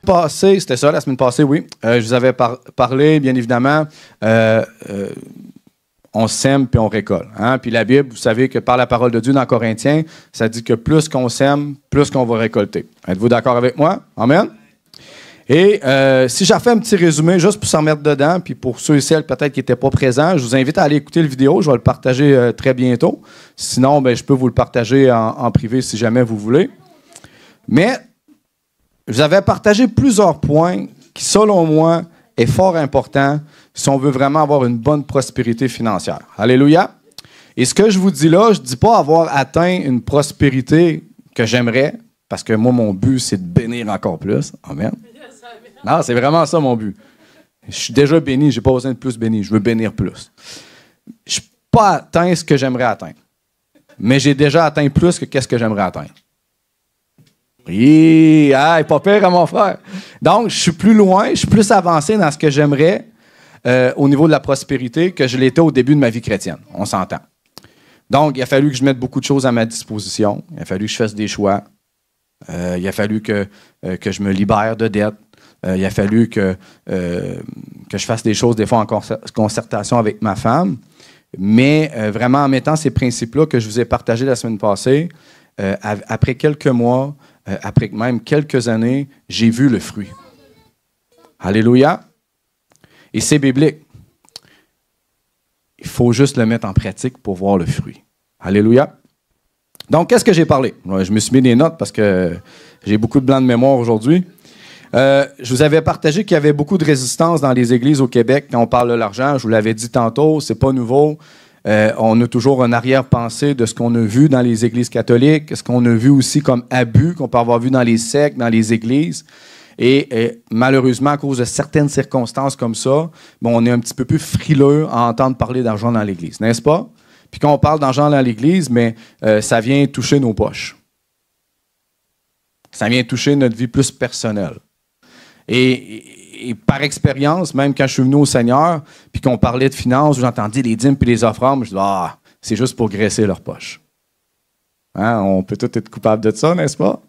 Passée, c'était ça, la semaine passée, oui. Je vous avais parlé, bien évidemment, on sème puis on récolte. Hein? Puis la Bible, vous savez que par la parole de Dieu dans Corinthiens, ça dit que plus qu'on sème, plus qu'on va récolter. Êtes-vous d'accord avec moi? Amen? Et si j'ai fait un petit résumé, juste pour s'en mettre dedans, puis pour ceux et celles peut-être qui n'étaient pas présents, je vous invite à aller écouter la vidéo. Je vais le partager très bientôt. Sinon, ben, je peux vous le partager en privé si jamais vous voulez. Mais je vous avais partagé plusieurs points qui, selon moi, est fort important si on veut vraiment avoir une bonne prospérité financière. Alléluia! Et ce que je vous dis là, je ne dis pas avoir atteint une prospérité que j'aimerais, parce que moi, mon but, c'est de bénir encore plus. Amen. Non, c'est vraiment ça mon but. Je suis déjà béni, je n'ai pas besoin de plus bénir, je veux bénir plus. Je n'ai pas atteint ce que j'aimerais atteindre, mais j'ai déjà atteint plus que qu'est-ce que j'aimerais atteindre. Oui, pas pire à mon frère. Donc, je suis plus loin, je suis plus avancé dans ce que j'aimerais au niveau de la prospérité que je l'étais au début de ma vie chrétienne. On s'entend. Donc, il a fallu que je mette beaucoup de choses à ma disposition. Il a fallu que je fasse des choix. Il a fallu que je me libère de dettes. Il a fallu que je fasse des choses, des fois en concertation avec ma femme. Mais vraiment, en mettant ces principes-là que je vous ai partagés la semaine passée, après quelques mois, après même quelques années, j'ai vu le fruit. Alléluia. Et c'est biblique. Il faut juste le mettre en pratique pour voir le fruit. Alléluia. Donc, qu'est-ce que j'ai parlé? Je me suis mis des notes parce que j'ai beaucoup de blanc de mémoire aujourd'hui. Je vous avais partagé qu'il y avait beaucoup de résistance dans les églises au Québec quand on parle de l'argent. Je vous l'avais dit tantôt, c'est pas nouveau. On a toujours une arrière-pensée de ce qu'on a vu dans les églises catholiques, ce qu'on a vu aussi comme abus qu'on peut avoir vu dans les sectes, dans les églises. Et malheureusement, à cause de certaines circonstances comme ça, on est un petit peu plus frileux à entendre parler d'argent dans l'Église, n'est-ce pas? Puis quand on parle d'argent dans l'Église, mais ça vient toucher nos poches. Ça vient toucher notre vie plus personnelle. Et par expérience, même quand je suis venu au Seigneur, puis qu'on parlait de finances, j'entendais les dîmes puis les offrandes, je dis c'est juste pour graisser leurs poches. Hein? On peut tous être coupables de ça, n'est-ce pas?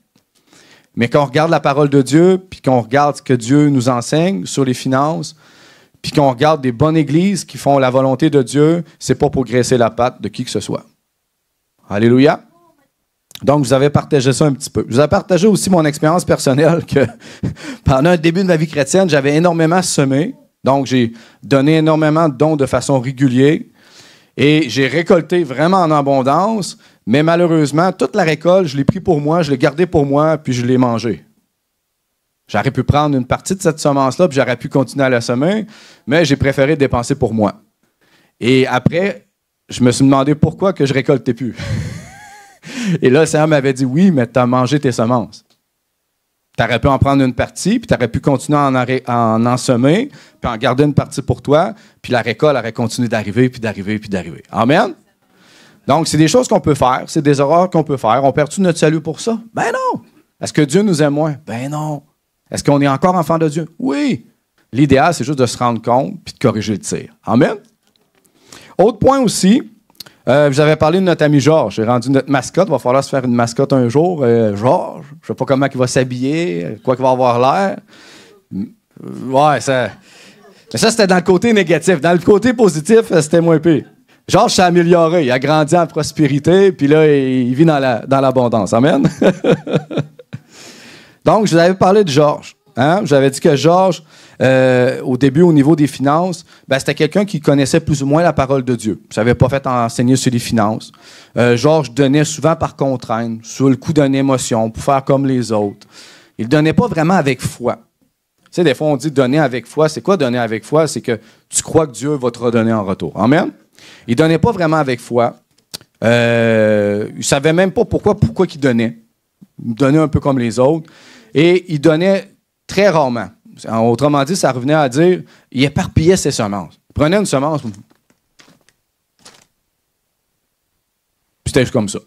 Mais quand on regarde la parole de Dieu, puis qu'on regarde ce que Dieu nous enseigne sur les finances, puis qu'on regarde des bonnes églises qui font la volonté de Dieu, c'est pas pour graisser la patte de qui que ce soit. Alléluia. Donc, je vous avais partagé ça un petit peu. Je vous avais partagé aussi mon expérience personnelle que pendant le début de ma vie chrétienne, j'avais énormément semé. Donc, j'ai donné énormément de dons de façon régulière. Et j'ai récolté vraiment en abondance. Mais malheureusement, toute la récolte, je l'ai pris pour moi, je l'ai gardé pour moi, puis je l'ai mangé. J'aurais pu prendre une partie de cette semence-là, puis j'aurais pu continuer à la semer, mais j'ai préféré dépenser pour moi. Et après, je me suis demandé pourquoi que je récoltais plus. Et là, le Seigneur m'avait dit, oui, mais tu as mangé tes semences. Tu aurais pu en prendre une partie, puis tu aurais pu continuer à en semer, puis en garder une partie pour toi, puis la récolte aurait continué d'arriver, puis d'arriver, puis d'arriver. Amen? Donc, c'est des choses qu'on peut faire, c'est des erreurs qu'on peut faire. On perd-tu notre salut pour ça? Ben non! Est-ce que Dieu nous aime moins? Ben non! Est-ce qu'on est encore enfant de Dieu? Oui! L'idéal, c'est juste de se rendre compte puis de corriger le tir. Amen? Autre point aussi, vous avez parlé de notre ami Georges. J'ai rendu notre mascotte. Il va falloir se faire une mascotte un jour. Georges, je ne sais pas comment il va s'habiller, quoi qu'il va avoir l'air. Ouais, ça... Mais ça, c'était dans le côté négatif. Dans le côté positif, c'était moins pire. Georges s'est amélioré, il a grandi en prospérité, puis là, il vit dans l'abondance. Amen? Donc, je vous avais parlé de Georges. Hein? Je vous avais dit que Georges, au début, au niveau des finances, c'était quelqu'un qui connaissait plus ou moins la parole de Dieu. Je n'avais pas fait enseigner sur les finances. Georges donnait souvent par contrainte, sous le coup d'une émotion, pour faire comme les autres. Il ne donnait pas vraiment avec foi. Tu sais, des fois, on dit donner avec foi. C'est quoi donner avec foi? C'est que tu crois que Dieu va te redonner en retour. Amen? Il ne donnait pas vraiment avec foi. Il ne savait même pas pourquoi il donnait. Il donnait un peu comme les autres. Et il donnait très rarement. Autrement dit, ça revenait à dire, il éparpillait ses semences. Il prenait une semence, puis c'était comme ça.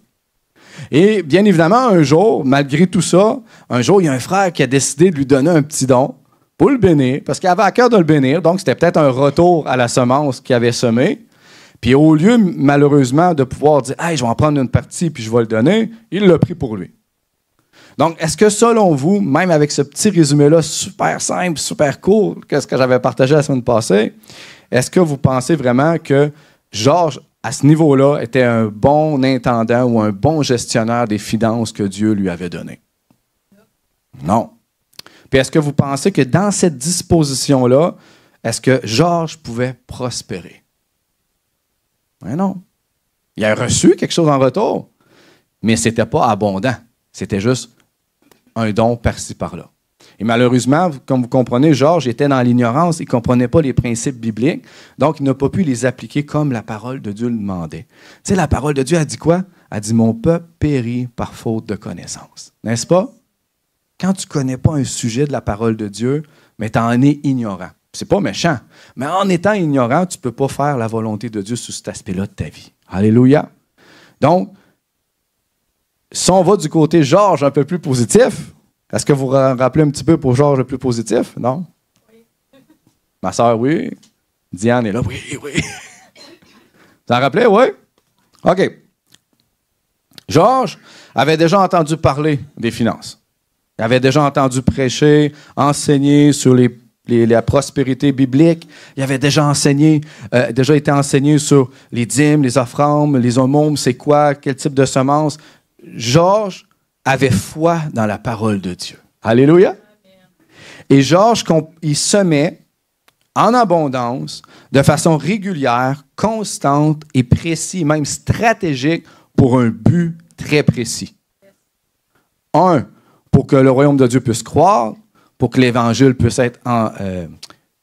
Et bien évidemment, un jour, malgré tout ça, un jour, il y a un frère qui a décidé de lui donner un petit don pour le bénir, parce qu'il avait à cœur de le bénir. Donc, c'était peut-être un retour à la semence qu'il avait semée. Puis au lieu, malheureusement, de pouvoir dire « Hey, je vais en prendre une partie puis je vais le donner », il l'a pris pour lui. Donc, est-ce que selon vous, même avec ce petit résumé-là super simple, super court, que ce que j'avais partagé la semaine passée, est-ce que vous pensez vraiment que Georges, à ce niveau-là, était un bon intendant ou un bon gestionnaire des finances que Dieu lui avait données? Non. Puis est-ce que vous pensez que dans cette disposition-là, est-ce que Georges pouvait prospérer? Mais non. Il a reçu quelque chose en retour, mais ce n'était pas abondant. C'était juste un don par-ci, par-là. Et malheureusement, comme vous comprenez, Georges était dans l'ignorance, il ne comprenait pas les principes bibliques, donc il n'a pas pu les appliquer comme la parole de Dieu le demandait. Tu sais, la parole de Dieu a dit quoi? Elle dit « Mon peuple périt par faute de connaissance ». N'est-ce pas? Quand tu ne connais pas un sujet de la parole de Dieu, mais tu en es ignorant. C'est pas méchant, mais en étant ignorant, tu ne peux pas faire la volonté de Dieu sous cet aspect-là de ta vie. Alléluia. Donc, si on va du côté Georges un peu plus positif, est-ce que vous vous rappelez un petit peu pour Georges le plus positif? Non? Oui. Ma soeur, oui. Diane est là. Oui, oui. Vous en rappelez? Oui? OK. Georges avait déjà entendu parler des finances. Il avait déjà entendu prêcher, enseigner sur la prospérité biblique. Il avait déjà été enseigné sur les dîmes, les offrandes, les aumônes, c'est quoi, quel type de semences. Georges avait foi dans la parole de Dieu. Alléluia. Et Georges, il semait en abondance, de façon régulière, constante et précise, même stratégique, pour un but très précis. Un, pour que le royaume de Dieu puisse croître, pour que l'Évangile puisse être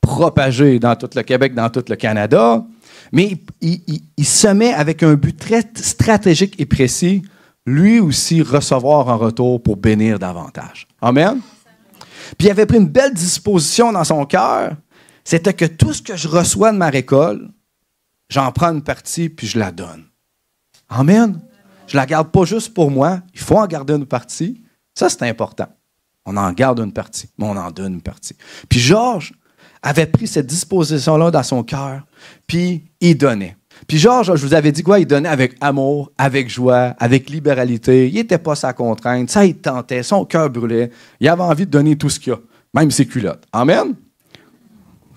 propagé dans tout le Québec, dans tout le Canada. Mais il semait avec un but très stratégique et précis, lui aussi recevoir en retour pour bénir davantage. Amen? Puis il avait pris une belle disposition dans son cœur, c'était que tout ce que je reçois de ma récolte, j'en prends une partie puis je la donne. Amen? Je ne la garde pas juste pour moi, il faut en garder une partie. Ça, c'est important. On en garde une partie, mais on en donne une partie. Puis Georges avait pris cette disposition-là dans son cœur, puis il donnait. Puis Georges, je vous avais dit quoi? Il donnait avec amour, avec joie, avec libéralité. Il n'était pas sa contrainte. Ça, il tentait. Son cœur brûlait. Il avait envie de donner tout ce qu'il a, même ses culottes. Amen?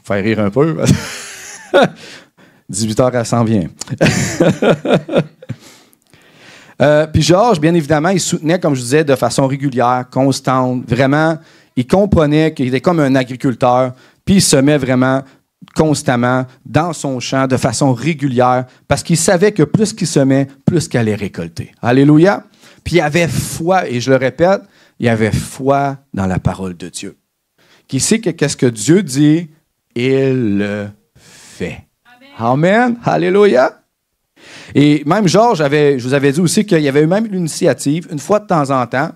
Faire rire un peu. 18h, elle s'en vient. Puis Georges, bien évidemment, il soutenait, comme je disais, de façon régulière, constante. Vraiment, il comprenait qu'il était comme un agriculteur. Puis il semait vraiment constamment dans son champ de façon régulière parce qu'il savait que plus qu'il semait, plus qu'il allait récolter. Alléluia. Puis il avait foi, et je le répète, il avait foi dans la parole de Dieu. Qui sait que qu'est-ce que Dieu dit, il le fait. Amen. Alléluia. Et même Georges, je vous avais dit aussi qu'il y avait eu même l'initiative, une fois de temps en temps,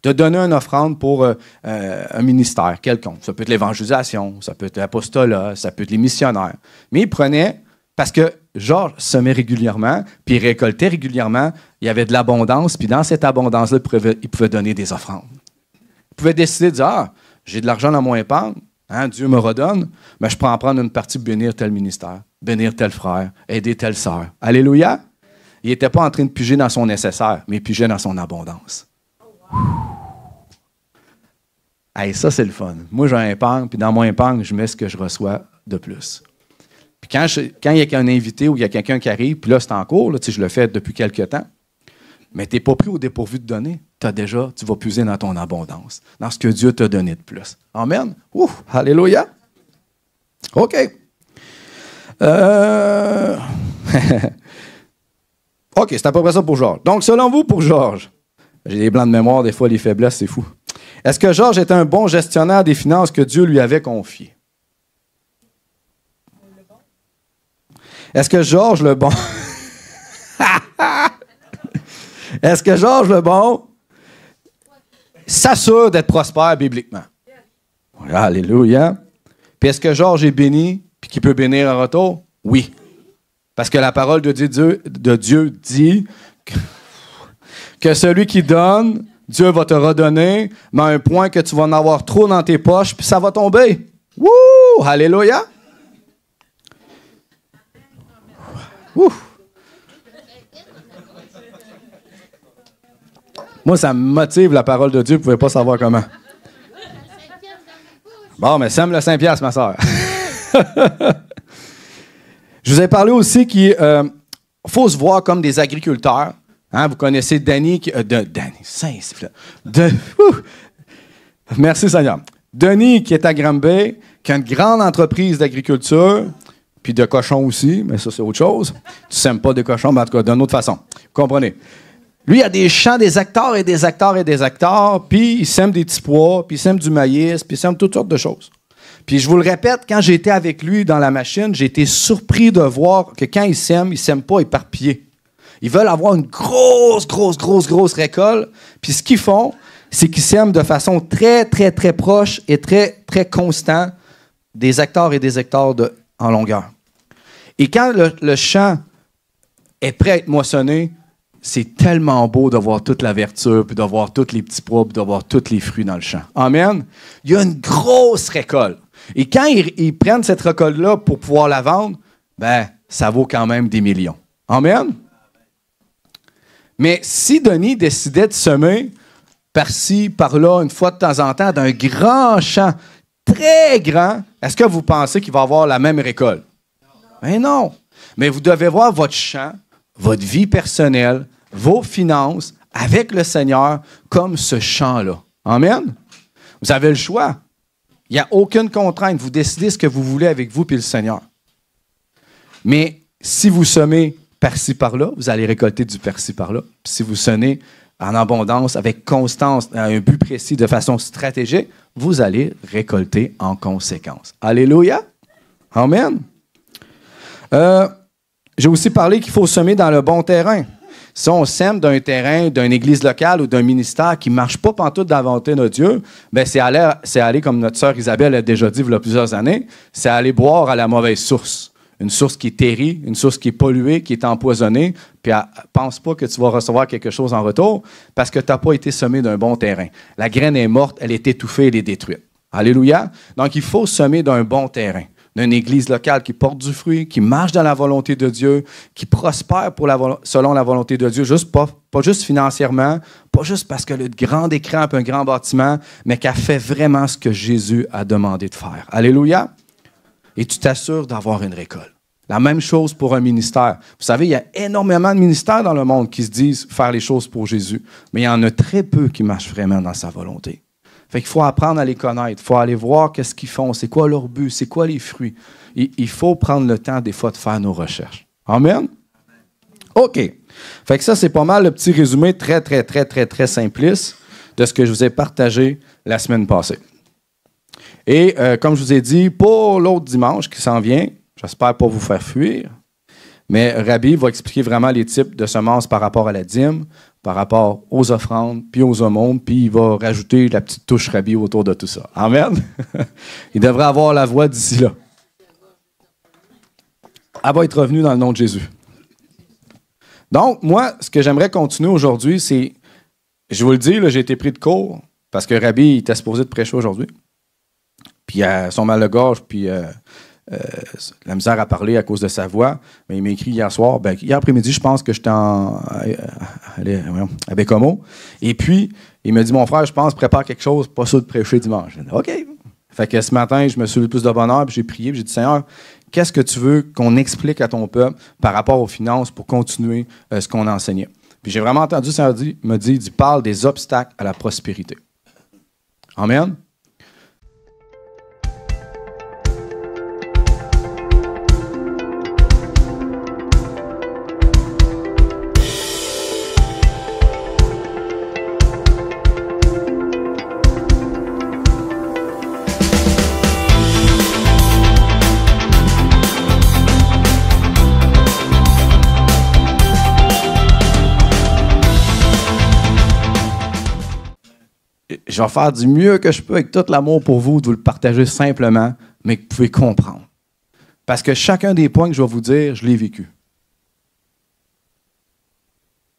de donner une offrande pour un ministère quelconque. Ça peut être l'évangélisation, ça peut être l'apostolat, ça peut être les missionnaires. Mais il prenait, parce que Georges semait régulièrement, puis il récoltait régulièrement, il y avait de l'abondance, puis dans cette abondance-là, il pouvait donner des offrandes. Il pouvait décider de dire, ah, j'ai de l'argent dans mon épargne, hein, Dieu me redonne, mais je peux en prendre une partie pour bénir tel ministère, bénir tel frère, aider telle sœur. Alléluia! Il n'était pas en train de piger dans son nécessaire, mais il pigeait dans son abondance. Hey, ça, c'est le fun. Moi, j'ai un épargne, puis dans mon épargne, je mets ce que je reçois de plus. Puis quand il y a un invité ou il y a quelqu'un qui arrive, puis là, c'est en cours, là, je le fais depuis quelques temps, mais tu n'es pas pris au dépourvu de donner. Tu vas puiser dans ton abondance, dans ce que Dieu t'a donné de plus. Amen? Ouf! Alléluia! OK. OK, c'est à peu près ça pour Georges. Donc, selon vous, pour Georges, j'ai des blancs de mémoire, des fois, les faiblesses, c'est fou. Est-ce que Georges était un bon gestionnaire des finances que Dieu lui avait confiées? Est-ce que Georges le bon... Est-ce que Georges le bon s'assure d'être prospère bibliquement? Oui, alléluia. Puis est-ce que Georges est béni puis qu'il peut bénir en retour? Oui. Parce que la parole de Dieu dit que celui qui donne, Dieu va te redonner, mais à un point que tu vas en avoir trop dans tes poches, puis ça va tomber. Wouh! Alléluia! Ouh! Moi, ça me motive, la parole de Dieu. Vous ne pouvez pas savoir comment. Bon, mais sème le 5 piastres, ma soeur. Je vous ai parlé aussi qu'il faut se voir comme des agriculteurs. Hein, vous connaissez Danny, merci Seigneur. Denis qui est à Granby, qui a une grande entreprise d'agriculture, puis de cochons aussi, mais ça c'est autre chose. Tu sèmes pas des cochons, mais en tout cas d'une autre façon. Vous comprenez? Lui, il a des champs, des hectares et des hectares et des hectares, puis il sème des petits pois, puis il sème du maïs, puis il sème toutes sortes de choses. Puis je vous le répète, quand j'étais avec lui dans la machine, j'ai été surpris de voir que quand il sème pas éparpillé. Ils veulent avoir une grosse récolte. Puis ce qu'ils font, c'est qu'ils sèment de façon très, très, très proche et très, très constant des hectares et des hectares en longueur. Et quand le champ est prêt à être moissonné, c'est tellement beau de voir toute la verdure, puis de voir tous les petits pois, puis de voir tous les fruits dans le champ. Amen. Il y a une grosse récolte. Et quand ils prennent cette récolte-là pour pouvoir la vendre, ben, ça vaut quand même des millions. Amen. Mais si Denis décidait de semer par-ci, par-là, une fois de temps en temps, d'un grand champ très grand, est-ce que vous pensez qu'il va avoir la même récolte? Ben non. Mais vous devez voir votre champ, votre vie personnelle, vos finances avec le Seigneur comme ce champ-là. Amen? Vous avez le choix. Il n'y a aucune contrainte. Vous décidez ce que vous voulez avec vous et le Seigneur. Mais si vous semez par-ci, par-là, vous allez récolter du par-ci, par-là. Puis si vous semez en abondance, avec constance, à un but précis, de façon stratégique, vous allez récolter en conséquence. Alléluia! Amen! J'ai aussi parlé qu'il faut semer dans le bon terrain. Si on sème d'un terrain, d'une église locale ou d'un ministère qui ne marche pas pantoute dans la volonté de Dieu, ben c'est aller, comme notre sœur Isabelle a déjà dit il y a plusieurs années, c'est aller boire à la mauvaise source. Une source qui est terrie, une source qui est polluée, qui est empoisonnée, puis pense pas que tu vas recevoir quelque chose en retour parce que tu n'as pas été semé d'un bon terrain. La graine est morte, elle est étouffée, elle est détruite. Alléluia! Donc, il faut semer d'un bon terrain, d'une église locale qui porte du fruit, qui marche dans la volonté de Dieu, qui prospère selon la volonté de Dieu, pas juste financièrement, pas juste parce que le grand écran et un grand bâtiment, mais qui a fait vraiment ce que Jésus a demandé de faire. Alléluia! Et tu t'assures d'avoir une récolte. La même chose pour un ministère. Vous savez, il y a énormément de ministères dans le monde qui se disent faire les choses pour Jésus, mais il y en a très peu qui marchent vraiment dans sa volonté. Fait qu'il faut apprendre à les connaître, il faut aller voir qu'est-ce qu'ils font, c'est quoi leur but, c'est quoi les fruits. Il faut prendre le temps des fois de faire nos recherches. Amen? OK. Fait que ça, c'est pas mal le petit résumé très, très, très, très, très simpliste de ce que je vous ai partagé la semaine passée. Et comme je vous ai dit, pour l'autre dimanche qui s'en vient, j'espère pas vous faire fuir, mais Rabbi va expliquer vraiment les types de semences par rapport à la dîme, par rapport aux offrandes, puis aux aumônes, puis il va rajouter la petite touche Rabbi autour de tout ça. Amen? Il devrait avoir la voix d'ici là. Elle va être revenue dans le nom de Jésus. Donc, moi, ce que j'aimerais continuer aujourd'hui, c'est, je vous le dis, là, j'ai été pris de court, parce que Rabbi était supposé de prêcher aujourd'hui. Puis son mal de gorge, puis la misère à parler à cause de sa voix. Mais il m'a écrit hier soir, hier après-midi, je pense que j'étais à Bécomo. Et puis, il m'a dit, mon frère, je pense, prépare quelque chose, pas ça de prêcher dimanche. J'ai dit, OK. Fait que ce matin, je me suis levé plus de bonheur, puis j'ai prié, puis j'ai dit, Seigneur, qu'est-ce que tu veux qu'on explique à ton peuple par rapport aux finances pour continuer ce qu'on enseignait? Puis j'ai vraiment entendu le Seigneur me dire, il parle des obstacles à la prospérité. Amen. Je vais faire du mieux que je peux avec tout l'amour pour vous, de vous le partager simplement, mais que vous pouvez comprendre. Parce que chacun des points que je vais vous dire, je l'ai vécu.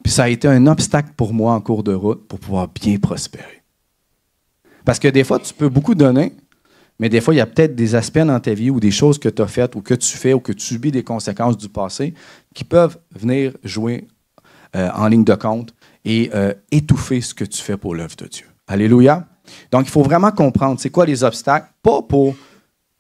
Puis ça a été un obstacle pour moi en cours de route pour pouvoir bien prospérer. Parce que des fois, tu peux beaucoup donner, mais des fois, il y a peut-être des aspects dans ta vie ou des choses que tu as faites ou que tu fais ou que tu subis des conséquences du passé qui peuvent venir jouer en ligne de compte et étouffer ce que tu fais pour l'œuvre de Dieu. Alléluia. Donc, il faut vraiment comprendre c'est quoi les obstacles, pas pour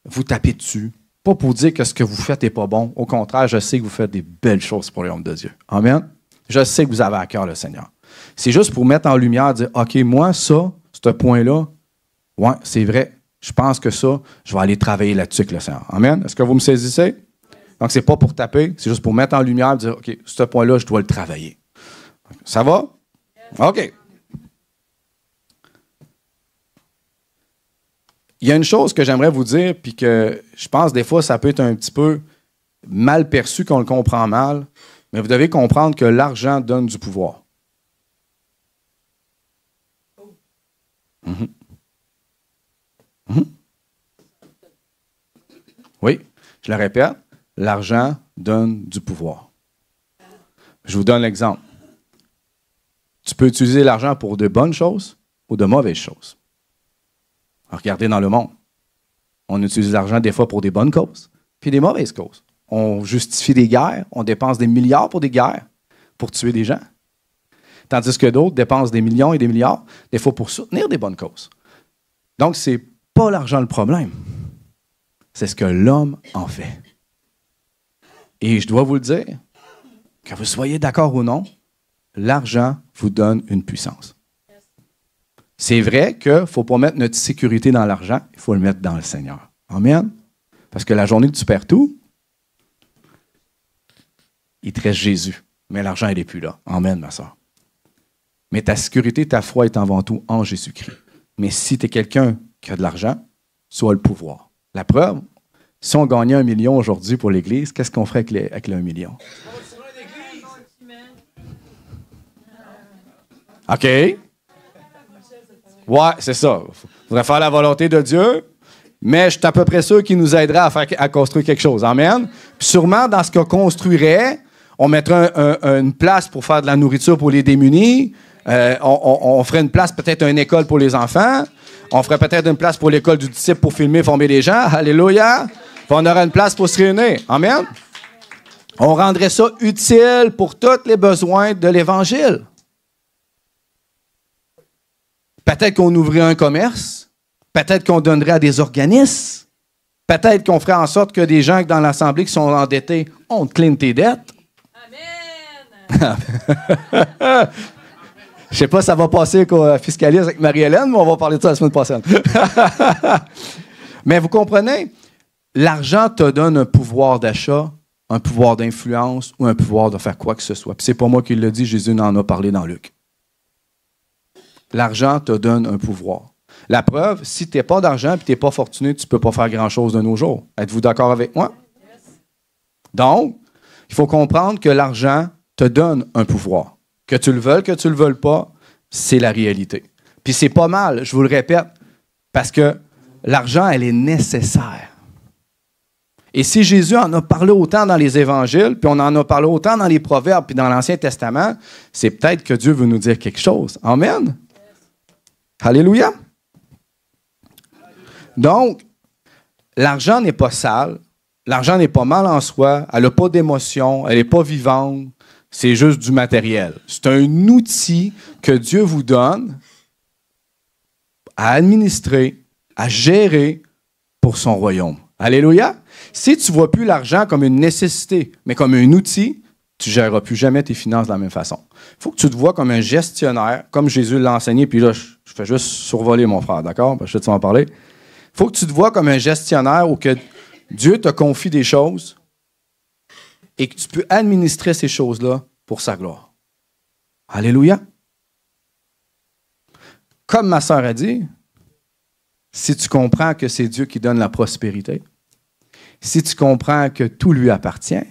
vous taper dessus, pas pour dire que ce que vous faites n'est pas bon. Au contraire, je sais que vous faites des belles choses pour le royaume de Dieu. Amen. Je sais que vous avez à cœur le Seigneur. C'est juste pour mettre en lumière, dire, OK, moi, ça, ce point-là, ouais, c'est vrai. Je pense que ça, je vais aller travailler là-dessus avec le Seigneur. Amen. Est-ce que vous me saisissez? Donc, ce n'est pas pour taper, c'est juste pour mettre en lumière et dire, OK, ce point-là, je dois le travailler. Ça va? OK. Il y a une chose que j'aimerais vous dire, puis que je pense des fois, ça peut être un petit peu mal perçu, qu'on le comprend mal, mais vous devez comprendre que l'argent donne du pouvoir. Mm-hmm. Mm-hmm. Oui, je le répète, l'argent donne du pouvoir. Je vous donne l'exemple. Tu peux utiliser l'argent pour de bonnes choses ou de mauvaises choses. Regardez dans le monde. On utilise l'argent des fois pour des bonnes causes, puis des mauvaises causes. On justifie des guerres, on dépense des milliards pour des guerres, pour tuer des gens. Tandis que d'autres dépensent des millions et des milliards, des fois pour soutenir des bonnes causes. Donc, ce n'est pas l'argent le problème. C'est ce que l'homme en fait. Et je dois vous le dire, que vous soyez d'accord ou non, l'argent vous donne une puissance. C'est vrai qu'il ne faut pas mettre notre sécurité dans l'argent, il faut le mettre dans le Seigneur. Amen. Parce que la journée que tu perds tout, il te reste Jésus. Mais l'argent, il n'est plus là. Amen, ma soeur. Mais ta sécurité, ta foi est avant tout en Jésus-Christ. Mais si tu es quelqu'un qui a de l'argent, tu as le pouvoir. La preuve, si on gagnait 1 million aujourd'hui pour l'Église, qu'est-ce qu'on ferait avec le 1 million? OK. Ouais, c'est ça. Il faudrait faire la volonté de Dieu, mais je suis à peu près sûr qu'il nous aiderait à construire quelque chose. Amen. Puis sûrement, dans ce qu'on construirait, on mettrait une place pour faire de la nourriture pour les démunis. On ferait une place, peut-être une école pour les enfants. On ferait peut-être une place pour l'école du disciple pour filmer, former les gens. Alléluia. Puis on aurait une place pour se réunir. Amen. On rendrait ça utile pour tous les besoins de l'Évangile. Peut-être qu'on ouvrirait un commerce. Peut-être qu'on donnerait à des organismes. Peut-être qu'on ferait en sorte que des gens dans l'Assemblée qui sont endettés, on te clean tes dettes. Amen! Je ne sais pas si ça va passer qu'au fiscaliste avec Marie-Hélène, mais on va parler de ça la semaine prochaine. Mais vous comprenez, l'argent te donne un pouvoir d'achat, un pouvoir d'influence ou un pouvoir de faire quoi que ce soit. Puis c'est pas moi qui le dis, Jésus en a parlé dans Luc. L'argent te donne un pouvoir. La preuve, si tu n'as pas d'argent et tu n'es pas fortuné, tu ne peux pas faire grand-chose de nos jours. Êtes-vous d'accord avec moi? Donc, il faut comprendre que l'argent te donne un pouvoir. Que tu le veuilles, que tu ne le veuilles pas, c'est la réalité. Puis c'est pas mal, je vous le répète, parce que l'argent, elle est nécessaire. Et si Jésus en a parlé autant dans les évangiles, puis on en a parlé autant dans les proverbes, puis dans l'Ancien Testament, c'est peut-être que Dieu veut nous dire quelque chose. Amen. Alléluia. Donc, l'argent n'est pas sale, l'argent n'est pas mal en soi, elle n'a pas d'émotion, elle n'est pas vivante, c'est juste du matériel. C'est un outil que Dieu vous donne à administrer, à gérer pour son royaume. Alléluia. Si tu ne vois plus l'argent comme une nécessité, mais comme un outil, tu ne géreras plus jamais tes finances de la même façon. Il faut que tu te vois comme un gestionnaire, comme Jésus l'a enseigné, puis là, je fais juste survoler mon frère, d'accord? Je sais que tu vas en parler. Il faut que tu te vois comme un gestionnaire où que Dieu te confie des choses et que tu peux administrer ces choses-là pour sa gloire. Alléluia. Comme ma sœur a dit, si tu comprends que c'est Dieu qui donne la prospérité, si tu comprends que tout lui appartient,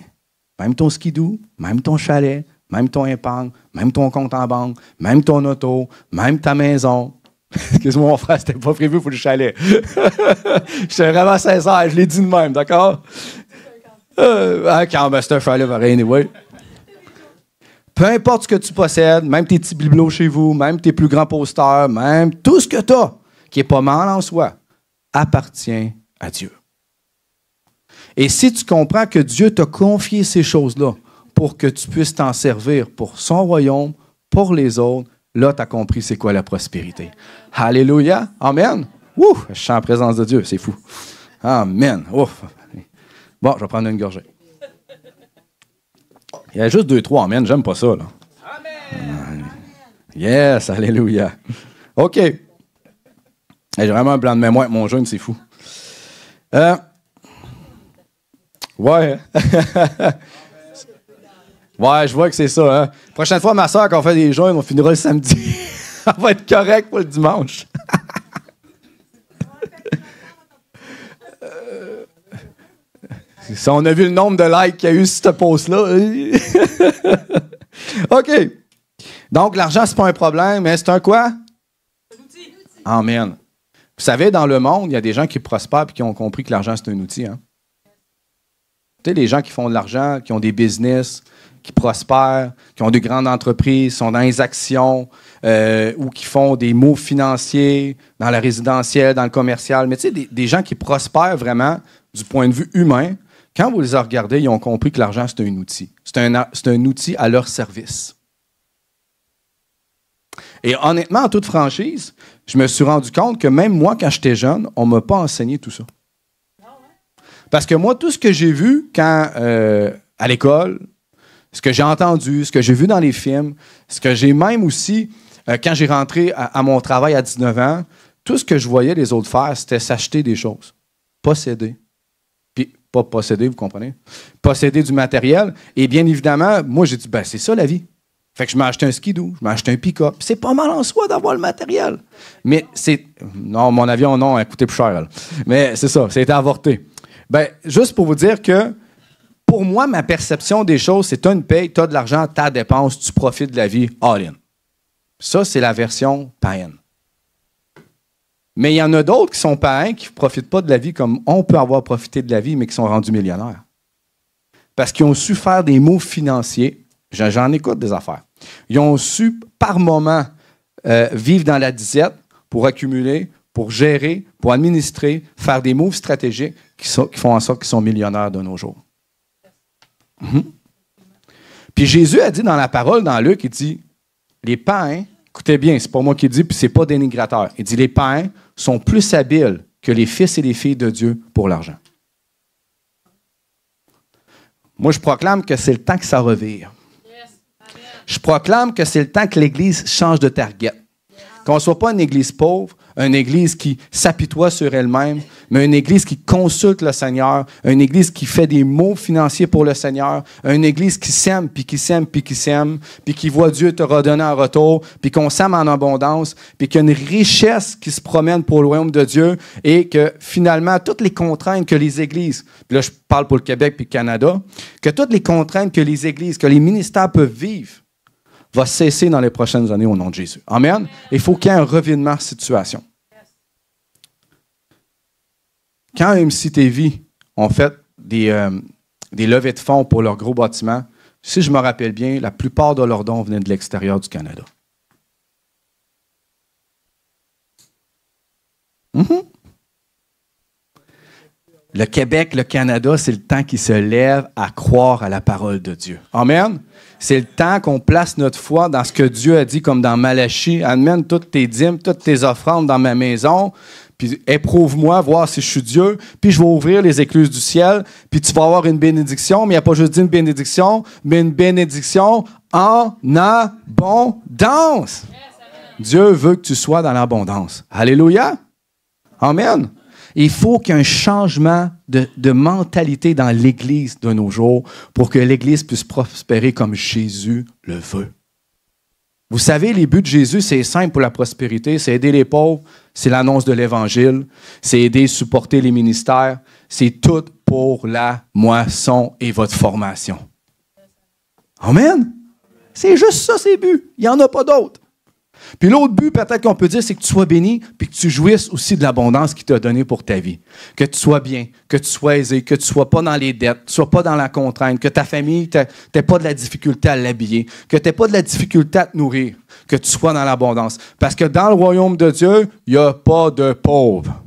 même ton skidoo, même ton chalet, même ton épargne, même ton compte en banque, même ton auto, même ta maison. Excuse-moi, mon frère, c'était pas prévu pour le chalet. J'étais vraiment sincère, je l'ai dit de même, d'accord? Quand c'est un chalet, anyway. Peu importe ce que tu possèdes, même tes petits bibelots chez vous, même tes plus grands posters, même tout ce que tu as, qui est pas mal en soi, appartient à Dieu. Et si tu comprends que Dieu t'a confié ces choses-là pour que tu puisses t'en servir pour son royaume, pour les autres, là, tu as compris c'est quoi la prospérité. Alléluia. Amen. Ouh, je suis en présence de Dieu, c'est fou. Amen. Ouf. Bon, je vais prendre une gorgée. Il y a juste 2-3 amen, j'aime pas ça, là. Amen. Yes, alléluia. OK. J'ai vraiment un blanc de mémoire avec mon jeûne, c'est fou. Ouais. Ouais, je vois que c'est ça. Hein? Prochaine fois, ma soeur, quand on fait des jeûnes, on finira le samedi. Ça va être correct pour le dimanche. Si on a vu le nombre de likes qu'il y a eu sur cette post-là. OK. Donc, l'argent, c'est pas un problème, mais c'est un quoi? Amen. Vous savez, dans le monde, il y a des gens qui prospèrent et qui ont compris que l'argent, c'est un outil. Hein? Tu sais, les gens qui font de l'argent, qui ont des business, qui prospèrent, qui ont de grandes entreprises, sont dans les actions ou qui font des moves financiers dans la résidentielle, dans le commercial. Mais tu sais, des gens qui prospèrent vraiment du point de vue humain, quand vous les regardez, ils ont compris que l'argent, c'est un outil. C'est un outil à leur service. Et honnêtement, en toute franchise, je me suis rendu compte que même moi, quand j'étais jeune, on ne m'a pas enseigné tout ça. Parce que moi, tout ce que j'ai vu quand à l'école, ce que j'ai entendu, ce que j'ai vu dans les films, ce que j'ai même aussi, quand j'ai rentré à mon travail à 19 ans, tout ce que je voyais les autres faire, c'était s'acheter des choses, posséder. Puis, pas posséder, vous comprenez? Posséder du matériel. Et bien évidemment, moi, j'ai dit, ben c'est ça la vie. Fait que je m'ai acheté un skidoo, je m'ai acheté un pick-up. C'est pas mal en soi d'avoir le matériel. Mais c'est... Non, mon avion, non, elle coûtait plus cher, elle. Mais c'est ça, ça a été avorté. Ben, juste pour vous dire que, pour moi, ma perception des choses, c'est tu as une paye, tu as de l'argent, tu as dépense, tu profites de la vie, all-in. Ça, c'est la version païenne. Mais il y en a d'autres qui sont païens, qui ne profitent pas de la vie comme on peut avoir profité de la vie, mais qui sont rendus millionnaires. Parce qu'ils ont su faire des moves financiers. J'en écoute des affaires. Ils ont su, par moment, vivre dans la disette pour accumuler, pour gérer, pour administrer, faire des moves stratégiques qui font en sorte qu'ils sont millionnaires de nos jours. Puis Jésus a dit dans la parole, dans Luc, il dit, les païens, écoutez bien, c'est pas moi qui le dis, puis c'est pas dénigrateur. Il dit, les païens sont plus habiles que les fils et les filles de Dieu pour l'argent. Moi, je proclame que c'est le temps que ça revire. Je proclame que c'est le temps que l'Église change de target. Qu'on ne soit pas une Église pauvre, une Église qui s'apitoie sur elle-même, mais une Église qui consulte le Seigneur, une Église qui fait des mots financiers pour le Seigneur, une Église qui sème, puis qui sème, puis qui sème, puis qui voit Dieu te redonner en retour, puis qu'on sème en abondance, puis qu'il y a une richesse qui se promène pour le royaume de Dieu et que finalement, toutes les contraintes que les Églises, puis là je parle pour le Québec puis le Canada, que toutes les contraintes que les Églises, que les ministères peuvent vivre, va cesser dans les prochaines années au nom de Jésus. Amen. Il faut qu'il y ait un revirement de situation. Quand MCTV ont fait des levées de fonds pour leur gros bâtiment, si je me rappelle bien, la plupart de leurs dons venaient de l'extérieur du Canada. Le Québec, le Canada, c'est le temps qui se lève à croire à la parole de Dieu. Amen. C'est le temps qu'on place notre foi dans ce que Dieu a dit, comme dans Malachie. Amène toutes tes dîmes, toutes tes offrandes dans ma maison, puis éprouve-moi, voir si je suis Dieu, puis je vais ouvrir les écluses du ciel, puis tu vas avoir une bénédiction, mais il n'y a pas juste une bénédiction, mais une bénédiction en abondance. Dieu veut que tu sois dans l'abondance. Alléluia. Amen. Il faut qu'il y ait un changement de mentalité dans l'Église de nos jours pour que l'Église puisse prospérer comme Jésus le veut. Vous savez, les buts de Jésus, c'est simple pour la prospérité, c'est aider les pauvres, c'est l'annonce de l'Évangile, c'est aider et supporter les ministères, c'est tout pour la moisson et votre formation. Amen? C'est juste ça, ces buts. Il n'y en a pas d'autres. Puis l'autre but, peut-être qu'on peut dire, c'est que tu sois béni puis que tu jouisses aussi de l'abondance qu'il t'a donnée pour ta vie. Que tu sois bien, que tu sois aisé, que tu ne sois pas dans les dettes, que tu ne sois pas dans la contrainte, que ta famille, tu n'aies pas de la difficulté à l'habiller, que tu n'aies pas de la difficulté à te nourrir, que tu sois dans l'abondance. Parce que dans le royaume de Dieu, il n'y a pas de pauvres.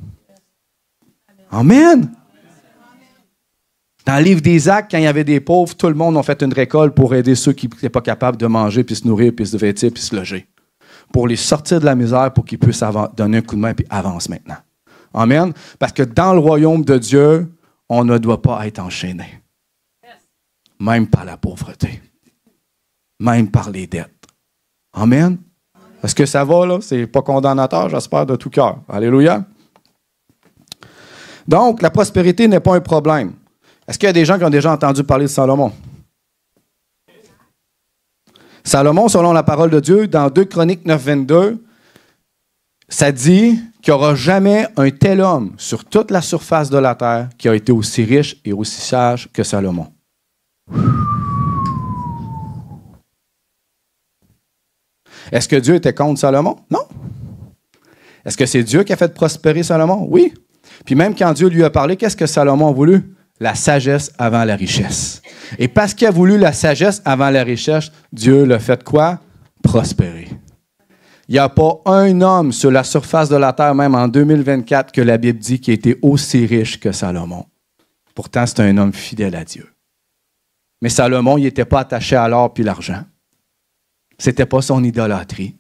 Amen. Dans le livre des Actes, quand il y avait des pauvres, tout le monde a fait une récolte pour aider ceux qui n'étaient pas capables de manger, puis se nourrir, puis se vêtir, puis se loger. Pour les sortir de la misère, pour qu'ils puissent donner un coup de main, puis avancent maintenant. Amen. Parce que dans le royaume de Dieu, on ne doit pas être enchaîné. Même par la pauvreté. Même par les dettes. Amen. Est-ce que ça va, là? C'est pas condamnateur, j'espère, de tout cœur. Alléluia. Donc, la prospérité n'est pas un problème. Est-ce qu'il y a des gens qui ont déjà entendu parler de Salomon? Salomon, selon la parole de Dieu, dans 2 Chroniques 9, 22, ça dit qu'il n'y aura jamais un tel homme sur toute la surface de la terre qui a été aussi riche et aussi sage que Salomon. Est-ce que Dieu était contre Salomon? Non. Est-ce que c'est Dieu qui a fait prospérer Salomon? Oui. Puis même quand Dieu lui a parlé, qu'est-ce que Salomon a voulu? La sagesse avant la richesse. Et parce qu'il a voulu la sagesse avant la richesse, Dieu l'a fait quoi? Prospérer. Il n'y a pas un homme sur la surface de la terre, même en 2024, que la Bible dit qui a été aussi riche que Salomon. Pourtant, c'est un homme fidèle à Dieu. Mais Salomon, il n'était pas attaché à l'or puis l'argent. Ce n'était pas son idolâtrie.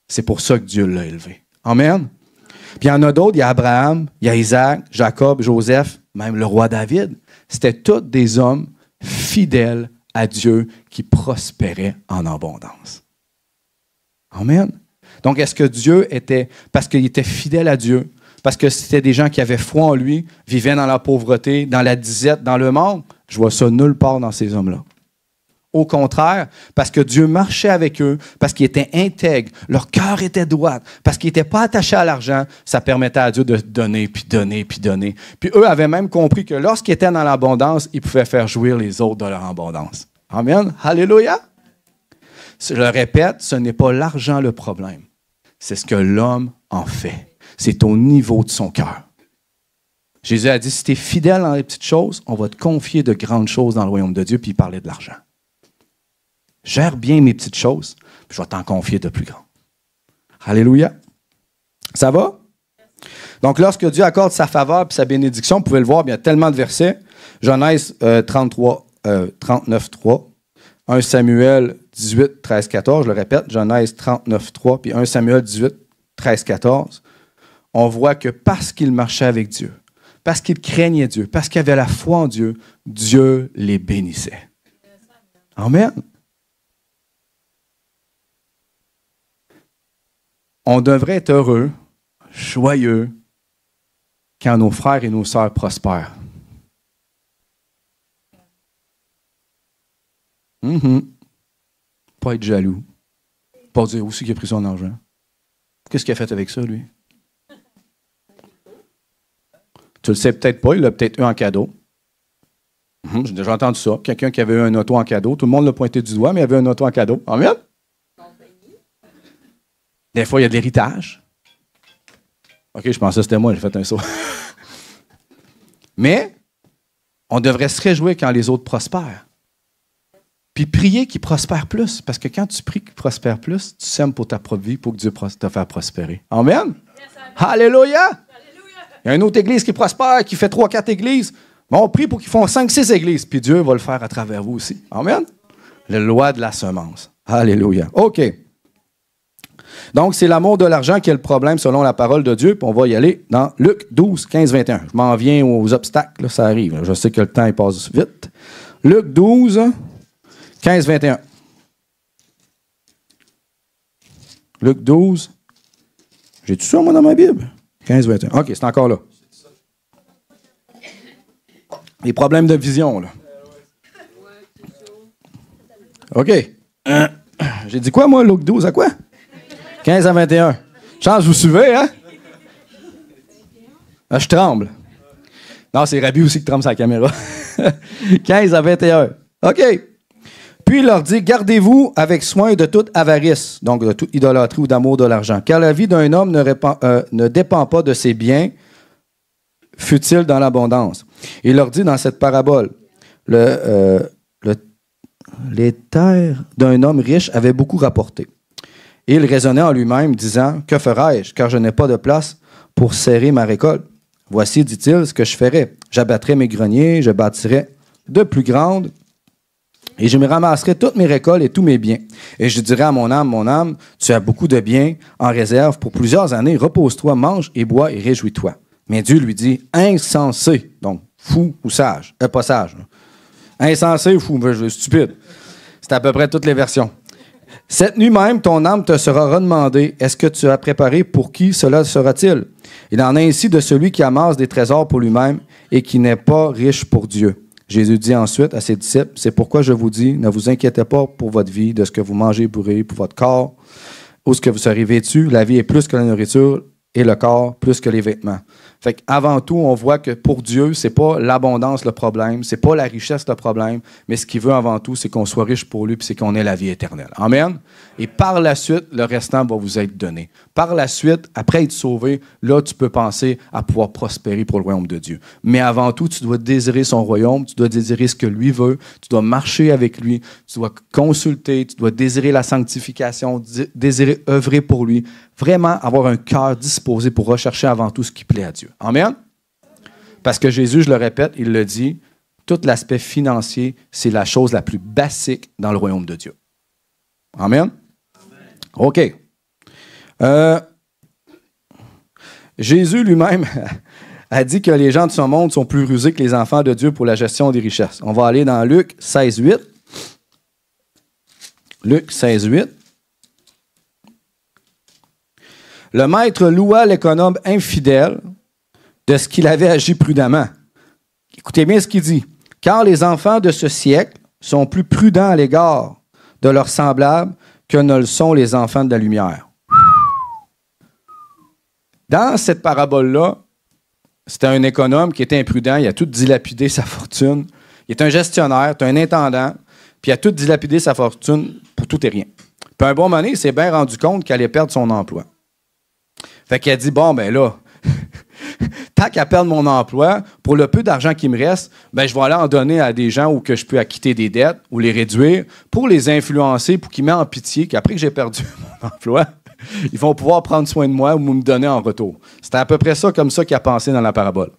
C'est pour ça que Dieu l'a élevé. Amen. Puis il y en a d'autres, il y a Abraham, il y a Isaac, Jacob, Joseph, même le roi David. C'était tous des hommes fidèles à Dieu qui prospéraient en abondance. Amen. Donc, est-ce que Dieu était, parce qu'il était fidèle à Dieu, parce que c'était des gens qui avaient foi en lui, vivaient dans la pauvreté, dans la disette, dans le monde? Je vois ça nulle part dans ces hommes-là. Au contraire, parce que Dieu marchait avec eux, parce qu'ils étaient intègres, leur cœur était droit, parce qu'ils n'étaient pas attachés à l'argent, ça permettait à Dieu de donner, puis donner, puis donner. Puis eux avaient même compris que lorsqu'ils étaient dans l'abondance, ils pouvaient faire jouir les autres de leur abondance. Amen. Alléluia. Je le répète, ce n'est pas l'argent le problème. C'est ce que l'homme en fait. C'est au niveau de son cœur. Jésus a dit, si tu es fidèle dans les petites choses, on va te confier de grandes choses dans le royaume de Dieu, puis il parlait de l'argent. Gère bien mes petites choses, puis je vais t'en confier de plus grandes. Alléluia. Ça va? Donc, lorsque Dieu accorde sa faveur et sa bénédiction, vous pouvez le voir, il y a tellement de versets. Genèse 39, 3, 1 Samuel 18, 13, 14, je le répète, Genèse 39, 3, puis 1 Samuel 18, 13, 14. On voit que parce qu'il marchait avec Dieu, parce qu'il craignait Dieu, parce qu'il avait la foi en Dieu, Dieu les bénissait. Amen. On devrait être heureux, joyeux, quand nos frères et nos sœurs prospèrent. Pas être jaloux. Pas dire où c'est qu'il a pris son argent. Qu'est-ce qu'il a fait avec ça, lui? Tu le sais peut-être pas, il l'a peut-être eu en cadeau. J'ai déjà entendu ça. Quelqu'un qui avait eu un auto en cadeau. Tout le monde l'a pointé du doigt, mais il avait un auto en cadeau. Amen? Des fois, il y a de l'héritage. OK, je pensais que c'était moi, j'ai fait un saut. Mais, on devrait se réjouir quand les autres prospèrent. Puis prier qu'ils prospèrent plus. Parce que quand tu pries qu'ils prospèrent plus, tu sèmes pour ta propre vie pour que Dieu te fasse prospérer. Amen? Yes, Alléluia! Il y a une autre église qui prospère, qui fait 3-4 églises. Bon, on prie pour qu'ils font 5-6 églises. Puis Dieu va le faire à travers vous aussi. Amen? La loi de la semence. Alléluia. OK. Donc, c'est l'amour de l'argent qui est le problème selon la parole de Dieu. Puis on va y aller dans Luc 12, 15, 21. Je m'en viens aux obstacles, là, ça arrive. Je sais que le temps il passe vite. Luc 12, 15, 21. Luc 12. J'ai tout ça, moi, dans ma Bible? 15, 21. OK, c'est encore là. Les problèmes de vision, là. OK. J'ai dit quoi, moi, Luc 12, à quoi? 15 à 21. Chance, vous suivez, hein? Ah, je tremble. Non, c'est Rabbi aussi qui tremble sa caméra. 15 à 21. OK. Puis il leur dit, gardez-vous avec soin de toute avarice, donc de toute idolâtrie ou d'amour de l'argent, car la vie d'un homme ne dépend pas de ses biens, fut-il dans l'abondance. Il leur dit dans cette parabole, les terres d'un homme riche avaient beaucoup rapporté. Et il raisonnait en lui-même, disant, que ferai-je, car je n'ai pas de place pour serrer ma récolte. Voici, dit-il, ce que je ferai. J'abattrai mes greniers, je bâtirai de plus grandes, et je me ramasserai toutes mes récoltes et tous mes biens. Et je dirai à mon âme, tu as beaucoup de biens en réserve pour plusieurs années. Repose-toi, mange et bois et réjouis-toi. Mais Dieu lui dit, insensé, donc fou ou sage, pas sage. Insensé ou fou, stupide. C'est à peu près toutes les versions. Cette nuit même, ton âme te sera redemandée. Est-ce que tu as préparé pour qui cela sera-t-il? Il en est ainsi de celui qui amasse des trésors pour lui-même et qui n'est pas riche pour Dieu. Jésus dit ensuite à ses disciples, c'est pourquoi je vous dis, ne vous inquiétez pas pour votre vie, de ce que vous mangez et bourrez, pour votre corps, ou ce que vous serez vêtu. La vie est plus que la nourriture et le corps plus que les vêtements. Fait qu'avant tout, on voit que pour Dieu, c'est pas l'abondance le problème, c'est pas la richesse le problème, mais ce qu'il veut avant tout, c'est qu'on soit riche pour lui, puis c'est qu'on ait la vie éternelle. Amen. Et par la suite, le restant va vous être donné. Par la suite, après être sauvé, là, tu peux penser à pouvoir prospérer pour le royaume de Dieu. Mais avant tout, tu dois désirer son royaume, tu dois désirer ce que lui veut, tu dois marcher avec lui, tu dois consulter, tu dois désirer la sanctification, désirer œuvrer pour lui, vraiment avoir un cœur disposé pour rechercher avant tout ce qui plaît à Dieu. Amen? Parce que Jésus, je le répète, il le dit, tout l'aspect financier, c'est la chose la plus basique dans le royaume de Dieu. Amen? OK. Jésus lui-même a dit que les gens de ce monde sont plus rusés que les enfants de Dieu pour la gestion des richesses. On va aller dans Luc 16, 8. Luc 16, 8. Le maître loua l'économe infidèle de ce qu'il avait agi prudemment. Écoutez bien ce qu'il dit. Car les enfants de ce siècle sont plus prudents à l'égard de leurs semblables que ne le sont les enfants de la lumière. Dans cette parabole-là, c'était un économe qui était imprudent, il a tout dilapidé sa fortune. Il est un gestionnaire, un intendant, puis il a tout dilapidé sa fortune pour tout et rien. Puis un bon moment donné, il s'est bien rendu compte qu'il allait perdre son emploi. Fait qu'il a dit, bon, ben là, tant qu'à perdre mon emploi, pour le peu d'argent qui me reste, ben je vais aller en donner à des gens où que je peux acquitter des dettes ou les réduire pour les influencer, pour qu'ils m'aient en pitié, qu'après que j'ai perdu mon emploi, ils vont pouvoir prendre soin de moi ou me donner en retour. C'était à peu près ça, comme ça qu'il a pensé dans la parabole.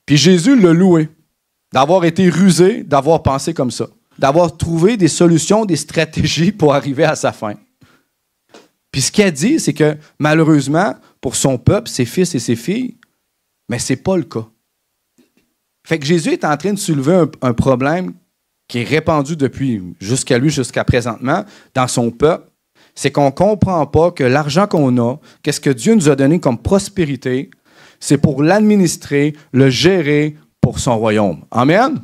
Puis Jésus l'a loué d'avoir été rusé, d'avoir pensé comme ça, d'avoir trouvé des solutions, des stratégies pour arriver à sa fin. Puis ce qu'il a dit, c'est que malheureusement, pour son peuple, ses fils et ses filles, mais ce n'est pas le cas. Fait que Jésus est en train de soulever un problème qui est répandu depuis jusqu'à lui, jusqu'à présentement, dans son peuple. C'est qu'on ne comprend pas que l'argent qu'on a, qu'est-ce que Dieu nous a donné comme prospérité, c'est pour l'administrer, le gérer pour son royaume. Amen?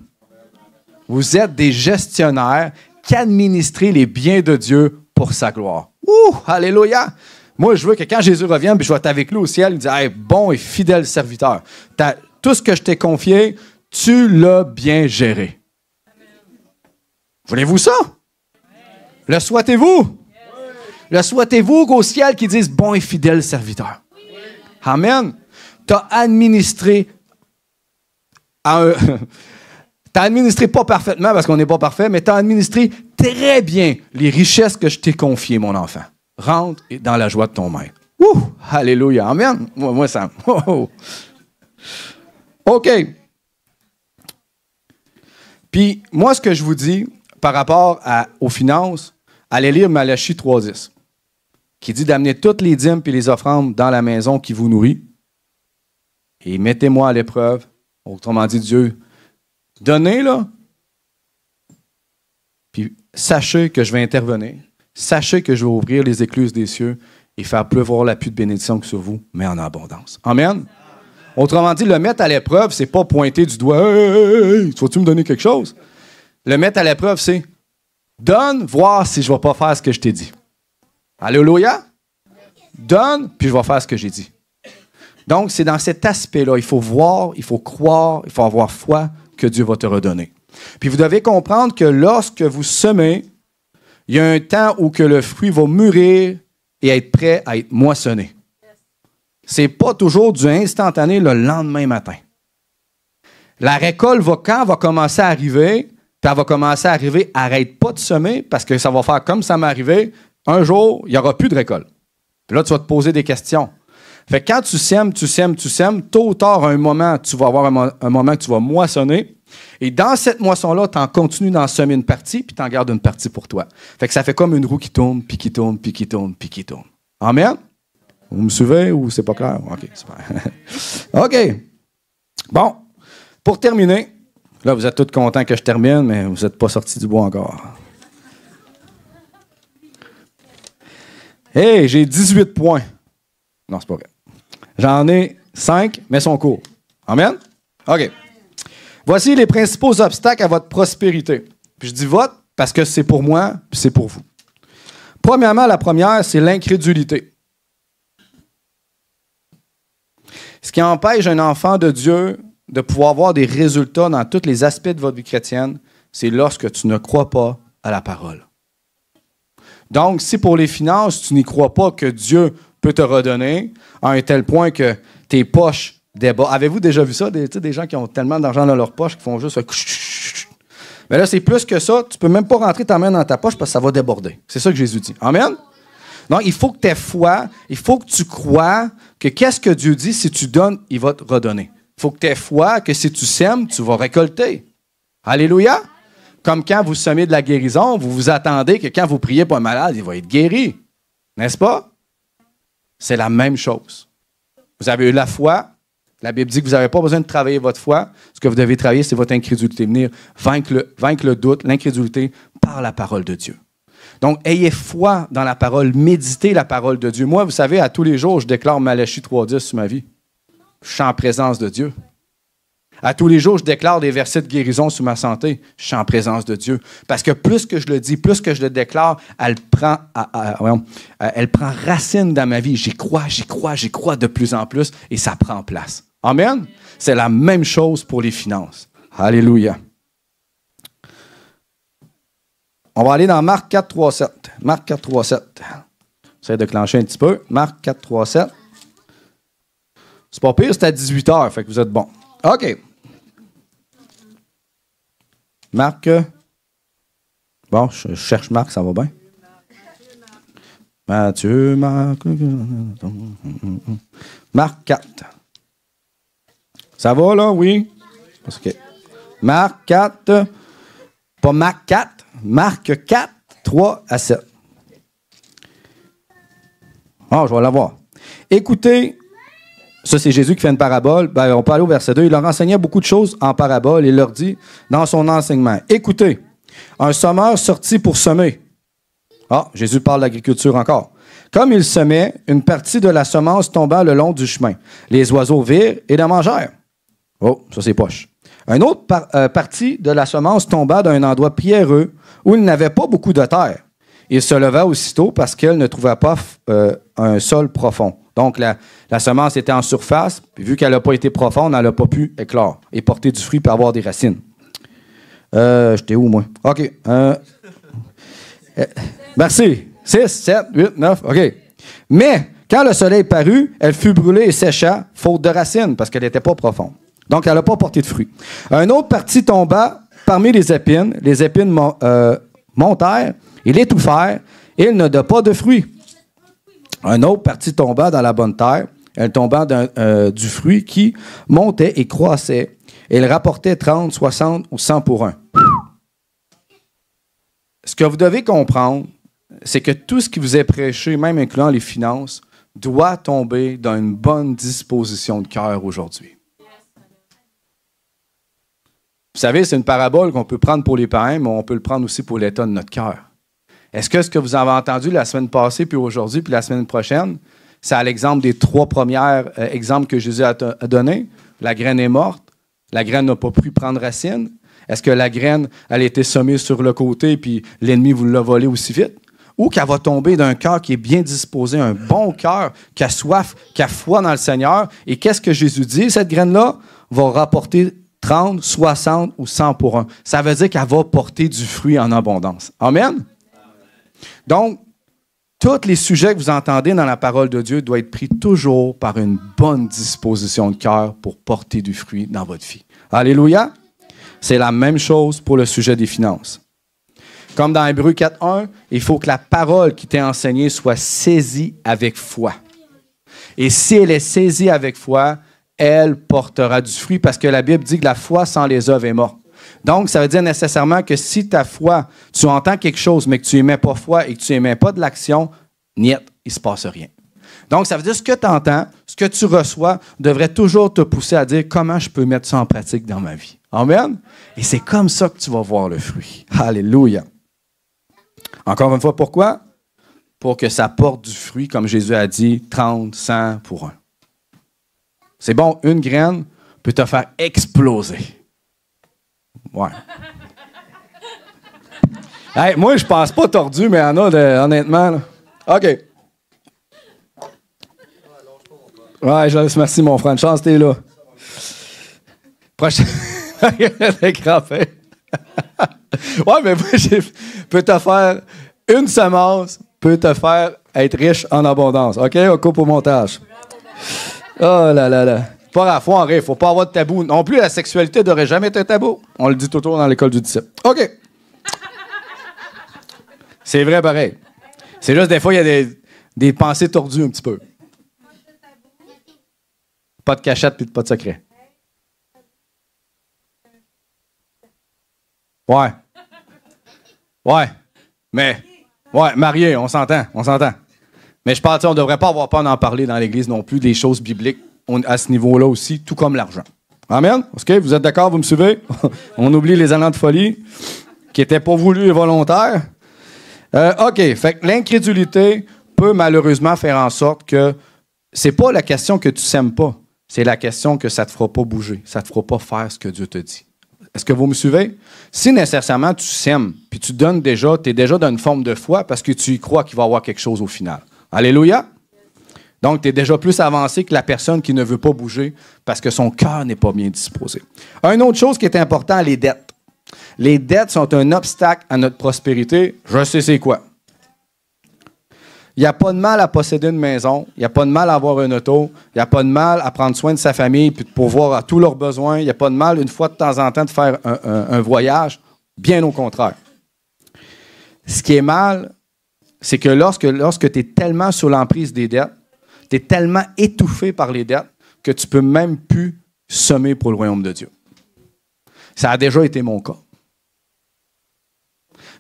Vous êtes des gestionnaires qui administrent les biens de Dieu pour sa gloire. Ouh, alléluia! Moi, je veux que quand Jésus revienne, puis je vais être avec lui au ciel, il dit, hey, bon et fidèle serviteur, tout ce que je t'ai confié, tu l'as bien géré. Amen. Voulez-vous ça? Amen. Le souhaitez-vous? Yes. Le souhaitez-vous qu'au ciel qu'ils disent, bon et fidèle serviteur? Oui. Amen. Tu as administré t'as administré pas parfaitement parce qu'on n'est pas parfait, mais tu as administré très bien les richesses que je t'ai confiées, mon enfant. Rentre dans la joie de ton maître. Ouh! Alléluia! Amen! Moi ça. Oh. OK. Puis, moi, ce que je vous dis par rapport aux finances, allez lire Malachie 3.10, qui dit d'amener toutes les dîmes et les offrandes dans la maison qui vous nourrit. Et mettez-moi à l'épreuve. Autrement dit, Dieu, donnez, là. Puis, sachez que je vais intervenir. Sachez que je vais ouvrir les écluses des cieux et faire pleuvoir la pluie de bénédiction sur vous, mais en abondance. Amen? Autrement dit, le mettre à l'épreuve, c'est pas pointer du doigt. Hey, vas-tu me donner quelque chose? Le mettre à l'épreuve, c'est donne, voir si je ne vais pas faire ce que je t'ai dit. Alléluia? Donne, puis je vais faire ce que j'ai dit. Donc, c'est dans cet aspect-là. Il faut voir, il faut croire, il faut avoir foi que Dieu va te redonner. Puis vous devez comprendre que lorsque vous semez, il y a un temps où que le fruit va mûrir et être prêt à être moissonné. Ce n'est pas toujours du instantané le lendemain matin. La récolte va commencer à arriver, puis elle va commencer à arriver, arrête pas de semer, parce que ça va faire comme ça m'est arrivé, un jour, il n'y aura plus de récolte. Puis là, tu vas te poser des questions. Fait que quand tu sèmes, tôt ou tard, à un moment, tu vas avoir un moment que tu vas moissonner. Et dans cette moisson-là, tu en continues d'en semer une partie, puis tu en gardes une partie pour toi. Fait que ça fait comme une roue qui tourne, puis qui tourne, puis qui tourne, puis qui tourne. Amen? Vous me suivez ou c'est pas clair? OK, super. OK. Bon, pour terminer, là, vous êtes tous contents que je termine, mais vous n'êtes pas sortis du bois encore. Hey, j'ai 18 points. Non, c'est pas vrai. J'en ai 5, mais sont courts. Amen? OK. Voici les principaux obstacles à votre prospérité. Puis je dis votre parce que c'est pour moi, puis c'est pour vous. Premièrement, la première, c'est l'incrédulité. Ce qui empêche un enfant de Dieu de pouvoir avoir des résultats dans tous les aspects de votre vie chrétienne, c'est lorsque tu ne crois pas à la parole. Donc, si pour les finances, tu n'y crois pas que Dieu peut te redonner à un tel point que tes poches débordent. Avez-vous déjà vu ça? Des gens qui ont tellement d'argent dans leur poche qu'ils font juste... Mais là, c'est plus que ça. Tu ne peux même pas rentrer ta main dans ta poche parce que ça va déborder. C'est ça que Jésus dit. Amen? Donc, il faut que tu aies foi. Il faut que tu crois que qu'est-ce que Dieu dit, si tu donnes, il va te redonner. Il faut que tu aies foi que si tu sèmes, tu vas récolter. Alléluia! Comme quand vous semez de la guérison, vous vous attendez que quand vous priez pour un malade, il va être guéri. N'est-ce pas? C'est la même chose. Vous avez eu la foi. La Bible dit que vous n'avez pas besoin de travailler votre foi. Ce que vous devez travailler, c'est votre incrédulité. Venir vaincre le doute, l'incrédulité par la parole de Dieu. Donc, ayez foi dans la parole. Méditez la parole de Dieu. Moi, vous savez, à tous les jours, je déclare Malachie 3.10 sur ma vie. Je suis en présence de Dieu. À tous les jours, je déclare des versets de guérison sur ma santé. Je suis en présence de Dieu. Parce que plus que je le dis, plus que je le déclare, elle prend racine dans ma vie. J'y crois de plus en plus et ça prend place. Amen? C'est la même chose pour les finances. Alléluia. On va aller dans Marc 4, 3, 7. Marc 4, 3, 7. J'essaie de clencher un petit peu. Marc 4, 3, 7. C'est pas pire, c'est à 18h, fait que vous êtes bon. OK. Marc. Bon, je cherche Marc, ça va bien. Matthieu, Marc. Marc 4. Ça va, là, oui? OK. Marc 4. Pas Marc 4. Marc 4, 3 à 7. Je vais l'avoir. Écoutez. Ça, c'est Jésus qui fait une parabole. On peut aller au verset 2. Il leur enseignait beaucoup de choses en parabole. Il leur dit, dans son enseignement, « Écoutez, un semeur sortit pour semer. » Jésus parle d'agriculture encore. « Comme il semait, une partie de la semence tomba le long du chemin. Les oiseaux virent et la mangèrent. » Oh, ça, c'est poche. Une autre partie de la semence tomba d'un endroit pierreux où il n'avait pas beaucoup de terre. Il se leva aussitôt parce qu'elle ne trouvait pas un sol profond. Donc, la semence était en surface, puis vu qu'elle n'a pas été profonde, elle n'a pas pu éclore et porter du fruit et avoir des racines. J'étais où, moi? OK. Merci. 6, 7, 8, 9, OK. Mais, quand le soleil parut, elle fut brûlée et sécha, faute de racines, parce qu'elle n'était pas profonde. Donc, elle n'a pas porté de fruit. Un autre parti tomba parmi les épines. Les épines montèrent et l'étouffèrent, et il ne donne pas de fruit. Un autre parti tomba dans la bonne terre. Elle tomba du fruit qui montait et croissait. Et elle rapportait 30, 60 ou 100 pour un. Ce que vous devez comprendre, c'est que tout ce qui vous est prêché, même incluant les finances, doit tomber dans une bonne disposition de cœur aujourd'hui. Vous savez, c'est une parabole qu'on peut prendre pour les païens, mais on peut le prendre aussi pour l'état de notre cœur. Est-ce que ce que vous avez entendu la semaine passée, puis aujourd'hui, puis la semaine prochaine, c'est à l'exemple des 3 premiers exemples que Jésus a donnés? La graine est morte, la graine n'a pas pu prendre racine. Est-ce que la graine, elle a été semée sur le côté, puis l'ennemi vous l'a volée aussi vite? Ou qu'elle va tomber d'un cœur qui est bien disposé, un bon cœur, qui a soif, qui a foi dans le Seigneur. Et qu'est-ce que Jésus dit? Cette graine-là va rapporter 30, 60 ou 100 pour un. Ça veut dire qu'elle va porter du fruit en abondance. Amen? Donc, tous les sujets que vous entendez dans la parole de Dieu doivent être pris toujours par une bonne disposition de cœur pour porter du fruit dans votre vie. Alléluia! C'est la même chose pour le sujet des finances. Comme dans Hébreux 4.1, il faut que la parole qui t'est enseignée soit saisie avec foi. Et si elle est saisie avec foi, elle portera du fruit parce que la Bible dit que la foi sans les œuvres est morte. Donc, ça veut dire nécessairement que si ta foi, tu entends quelque chose, mais que tu n'émets pas foi et que tu n'émets pas de l'action, niet, il ne se passe rien. Donc, ça veut dire ce que tu entends, ce que tu reçois, devrait toujours te pousser à dire comment je peux mettre ça en pratique dans ma vie. Amen? Et c'est comme ça que tu vas voir le fruit. Alléluia. Encore une fois, pourquoi? Pour que ça porte du fruit, comme Jésus a dit, 30, 100 pour 1. C'est bon, une graine peut te faire exploser. Ouais. Hey, moi, je pense pas tordu, mais il y en a, honnêtement. Là. OK. Ouais, merci, mon frère. Une chance, t'es là. Prochain. Ouais, mais moi, peut te faire une semence, peut te faire être riche en abondance. OK? On coupe au montage. Oh là là là. Pas la foi en rire. Faut pas avoir de tabou. Non plus, la sexualité devrait jamais être un tabou. On le dit tout autour dans l'école du disciple. OK. C'est vrai, pareil. C'est juste des fois, il y a des pensées tordues un petit peu. Pas de cachette puis pas de secret. Ouais. Ouais. Mais, ouais, marié, on s'entend. Mais je pense qu'on ne devrait pas avoir peur d'en parler dans l'Église non plus, des choses bibliques à ce niveau-là aussi, tout comme l'argent. Amen? OK? Vous êtes d'accord? Vous me suivez? On oublie les allants de folie qui n'étaient pas voulus et volontaires. OK. Fait que l'incrédulité peut malheureusement faire en sorte que c'est pas la question que tu sèmes pas, c'est la question que ça ne te fera pas bouger, ça ne te fera pas faire ce que Dieu te dit. Est-ce que vous me suivez? Si nécessairement tu sèmes, puis tu donnes déjà, tu es déjà dans une forme de foi parce que tu y crois qu'il va y avoir quelque chose au final. Alléluia! Donc, tu es déjà plus avancé que la personne qui ne veut pas bouger parce que son cœur n'est pas bien disposé. Une autre chose qui est importante, les dettes. Les dettes sont un obstacle à notre prospérité. Je sais c'est quoi. Il n'y a pas de mal à posséder une maison. Il n'y a pas de mal à avoir une auto. Il n'y a pas de mal à prendre soin de sa famille puis de pourvoir à tous leurs besoins. Il n'y a pas de mal, une fois de temps en temps, de faire un voyage. Bien au contraire. Ce qui est mal, c'est que lorsque tu es tellement sous l'emprise des dettes, tu es tellement étouffé par les dettes que tu ne peux même plus semer pour le royaume de Dieu. Ça a déjà été mon cas.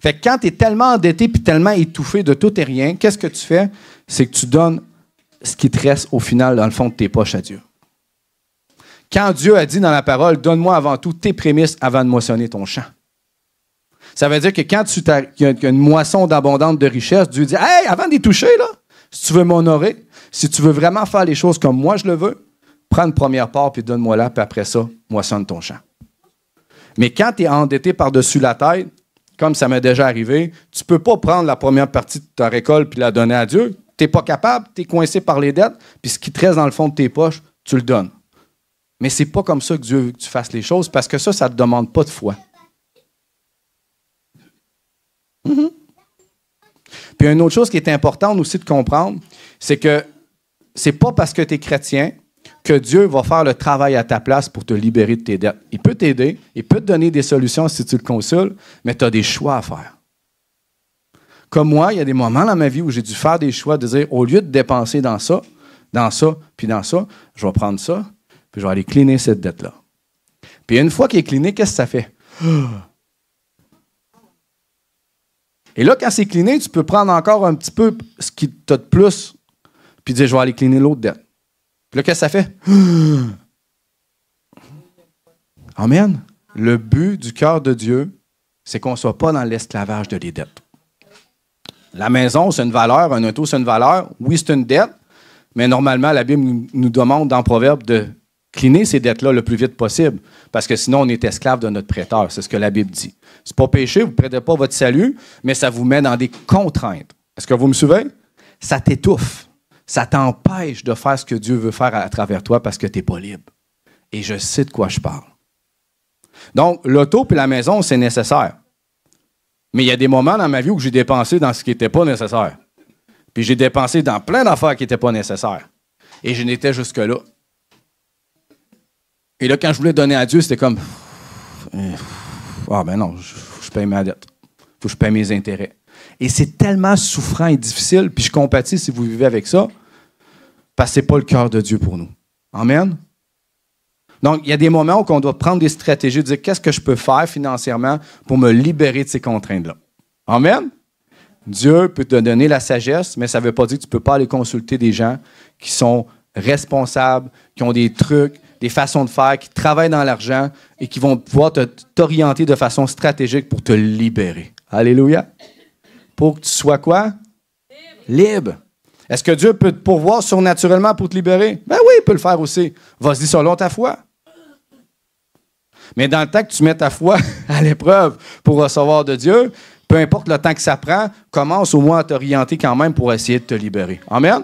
Fait que quand tu es tellement endetté et tellement étouffé de tout et rien, qu'est-ce que tu fais? C'est que tu donnes ce qui te reste au final dans le fond de tes poches à Dieu. Quand Dieu a dit dans la parole, donne-moi avant tout tes prémices avant de moissonner ton champ. Ça veut dire que quand il y a une moisson d'abondance de richesse, Dieu dit, hey, avant d'y toucher, là, si tu veux m'honorer, si tu veux vraiment faire les choses comme moi je le veux, prends une première part puis donne-moi là, puis après ça, moissonne ton champ. Mais quand tu es endetté par-dessus la tête, comme ça m'est déjà arrivé, tu ne peux pas prendre la première partie de ta récolte puis la donner à Dieu. Tu n'es pas capable, tu es coincé par les dettes, puis ce qui te reste dans le fond de tes poches, tu le donnes. Mais c'est pas comme ça que Dieu veut que tu fasses les choses, parce que ça ne te demande pas de foi. Mm-hmm. Puis une autre chose qui est importante aussi de comprendre, c'est que c'est pas parce que tu es chrétien que Dieu va faire le travail à ta place pour te libérer de tes dettes. Il peut t'aider, il peut te donner des solutions si tu le consultes, mais tu as des choix à faire. Comme moi, il y a des moments dans ma vie où j'ai dû faire des choix, de dire, au lieu de dépenser dans ça, puis dans ça, je vais prendre ça, puis je vais aller cleaner cette dette-là. Puis une fois qu'il est cleané, qu'est-ce que ça fait? Et là, quand c'est cleané, tu peux prendre encore un petit peu ce qui t'a de plus, puis dire, je vais aller cleaner l'autre dette. Puis là, qu'est-ce que ça fait? Amen. Le but du cœur de Dieu, c'est qu'on ne soit pas dans l'esclavage de les dettes. La maison, c'est une valeur. Un auto, c'est une valeur. Oui, c'est une dette. Mais normalement, la Bible nous demande dans Proverbe de cleaner ces dettes-là le plus vite possible. Parce que sinon, on est esclave de notre prêteur. C'est ce que la Bible dit. C'est pas péché, vous ne prêtez pas votre salut, mais ça vous met dans des contraintes. Est-ce que vous me suivez? Ça t'étouffe. Ça t'empêche de faire ce que Dieu veut faire à travers toi parce que tu n'es pas libre. Et je sais de quoi je parle. Donc, l'auto et la maison, c'est nécessaire. Mais il y a des moments dans ma vie où j'ai dépensé dans ce qui n'était pas nécessaire. Puis j'ai dépensé dans plein d'affaires qui n'étaient pas nécessaires. Et je n'étais jusque-là. Et là, quand je voulais donner à Dieu, c'était comme, ah ben non, je paye ma dette. Il faut que je paye mes intérêts. Et c'est tellement souffrant et difficile, puis je compatis si vous vivez avec ça, Parce que ce n'est pas le cœur de Dieu pour nous. Amen? Donc, il y a des moments où on doit prendre des stratégies, dire qu'est-ce que je peux faire financièrement pour me libérer de ces contraintes-là. Amen? Dieu peut te donner la sagesse, mais ça ne veut pas dire que tu ne peux pas aller consulter des gens qui sont responsables, qui ont des trucs, des façons de faire, qui travaillent dans l'argent et qui vont pouvoir t'orienter de façon stratégique pour te libérer. Alléluia. Pour que tu sois quoi? Libre. Est-ce que Dieu peut te pourvoir surnaturellement pour te libérer? Ben oui, il peut le faire aussi. Vas-y selon ta foi. Mais dans le temps que tu mets ta foi à l'épreuve pour recevoir de Dieu, peu importe le temps que ça prend, commence au moins à t'orienter quand même pour essayer de te libérer. Amen?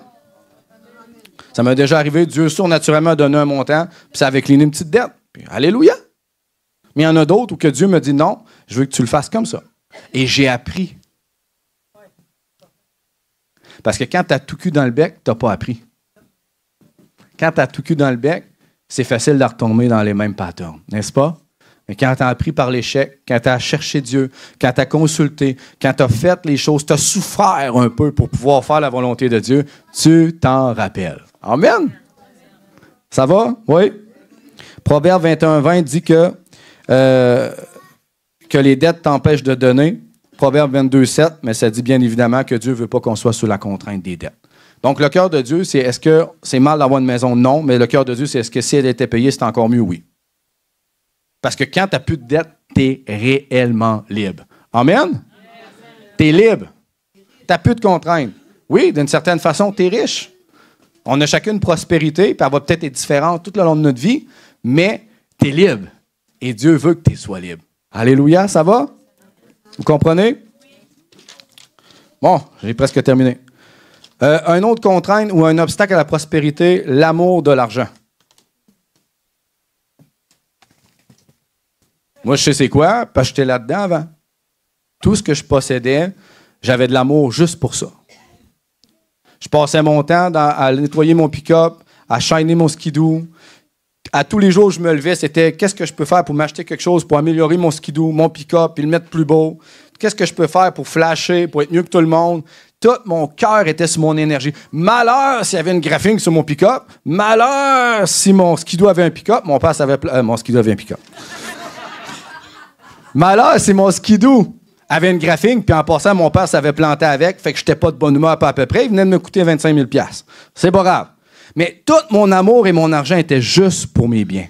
Ça m'est déjà arrivé, Dieu surnaturellement a donné un montant, puis ça avait cliné une petite dette. Puis, alléluia! Mais il y en a d'autres où que Dieu me dit non, je veux que tu le fasses comme ça. Et j'ai appris. Parce que quand tu as tout cul dans le bec, tu n'as pas appris. Quand tu as tout cul dans le bec, c'est facile de retomber dans les mêmes patterns, n'est-ce pas? Mais quand tu as appris par l'échec, quand tu as cherché Dieu, quand tu as consulté, quand tu as fait les choses, tu as souffert un peu pour pouvoir faire la volonté de Dieu, tu t'en rappelles. Amen? Ça va? Oui? Proverbe 21:20 dit que les dettes t'empêchent de donner. Proverbe 22:7, mais ça dit bien évidemment que Dieu ne veut pas qu'on soit sous la contrainte des dettes. Donc, le cœur de Dieu, c'est est-ce que c'est mal d'avoir une maison? Non, mais le cœur de Dieu, c'est est-ce que si elle était payée, c'est encore mieux? Oui. Parce que quand tu n'as plus de dette, tu es réellement libre. Amen? Tu es libre. Tu n'as plus de contraintes. Oui, d'une certaine façon, tu es riche. On a chacune une prospérité, puis elle va peut-être être différente tout le long de notre vie, mais tu es libre. Et Dieu veut que tu sois libre. Alléluia, ça va? Vous comprenez? Bon, j'ai presque terminé. Un autre contrainte ou un obstacle à la prospérité, l'amour de l'argent. Moi, je sais c'est quoi, parce que j'étais là-dedans avant. Tout ce que je possédais, j'avais de l'amour juste pour ça. Je passais mon temps à nettoyer mon pick-up, à shiner mon skidoo. À tous les jours, je me levais, c'était qu'est-ce que je peux faire pour m'acheter quelque chose, pour améliorer mon skidoo, mon pick-up, puis le mettre plus beau. Qu'est-ce que je peux faire pour flasher, pour être mieux que tout le monde? Tout mon cœur était sur mon énergie. Malheur s'il y avait une graphine sur mon pick-up. Malheur si mon skidoo avait un pick-up. Mon père savait... mon skidoo avait un pick-up. Malheur si mon skidoo avait une graphine, puis en passant, mon père s'avait planté avec, fait que je n'étais pas de bonne humeur, pas à peu près. Il venait de me coûter 25 000 $. C'est pas grave. Mais tout mon amour et mon argent étaient juste pour mes biens.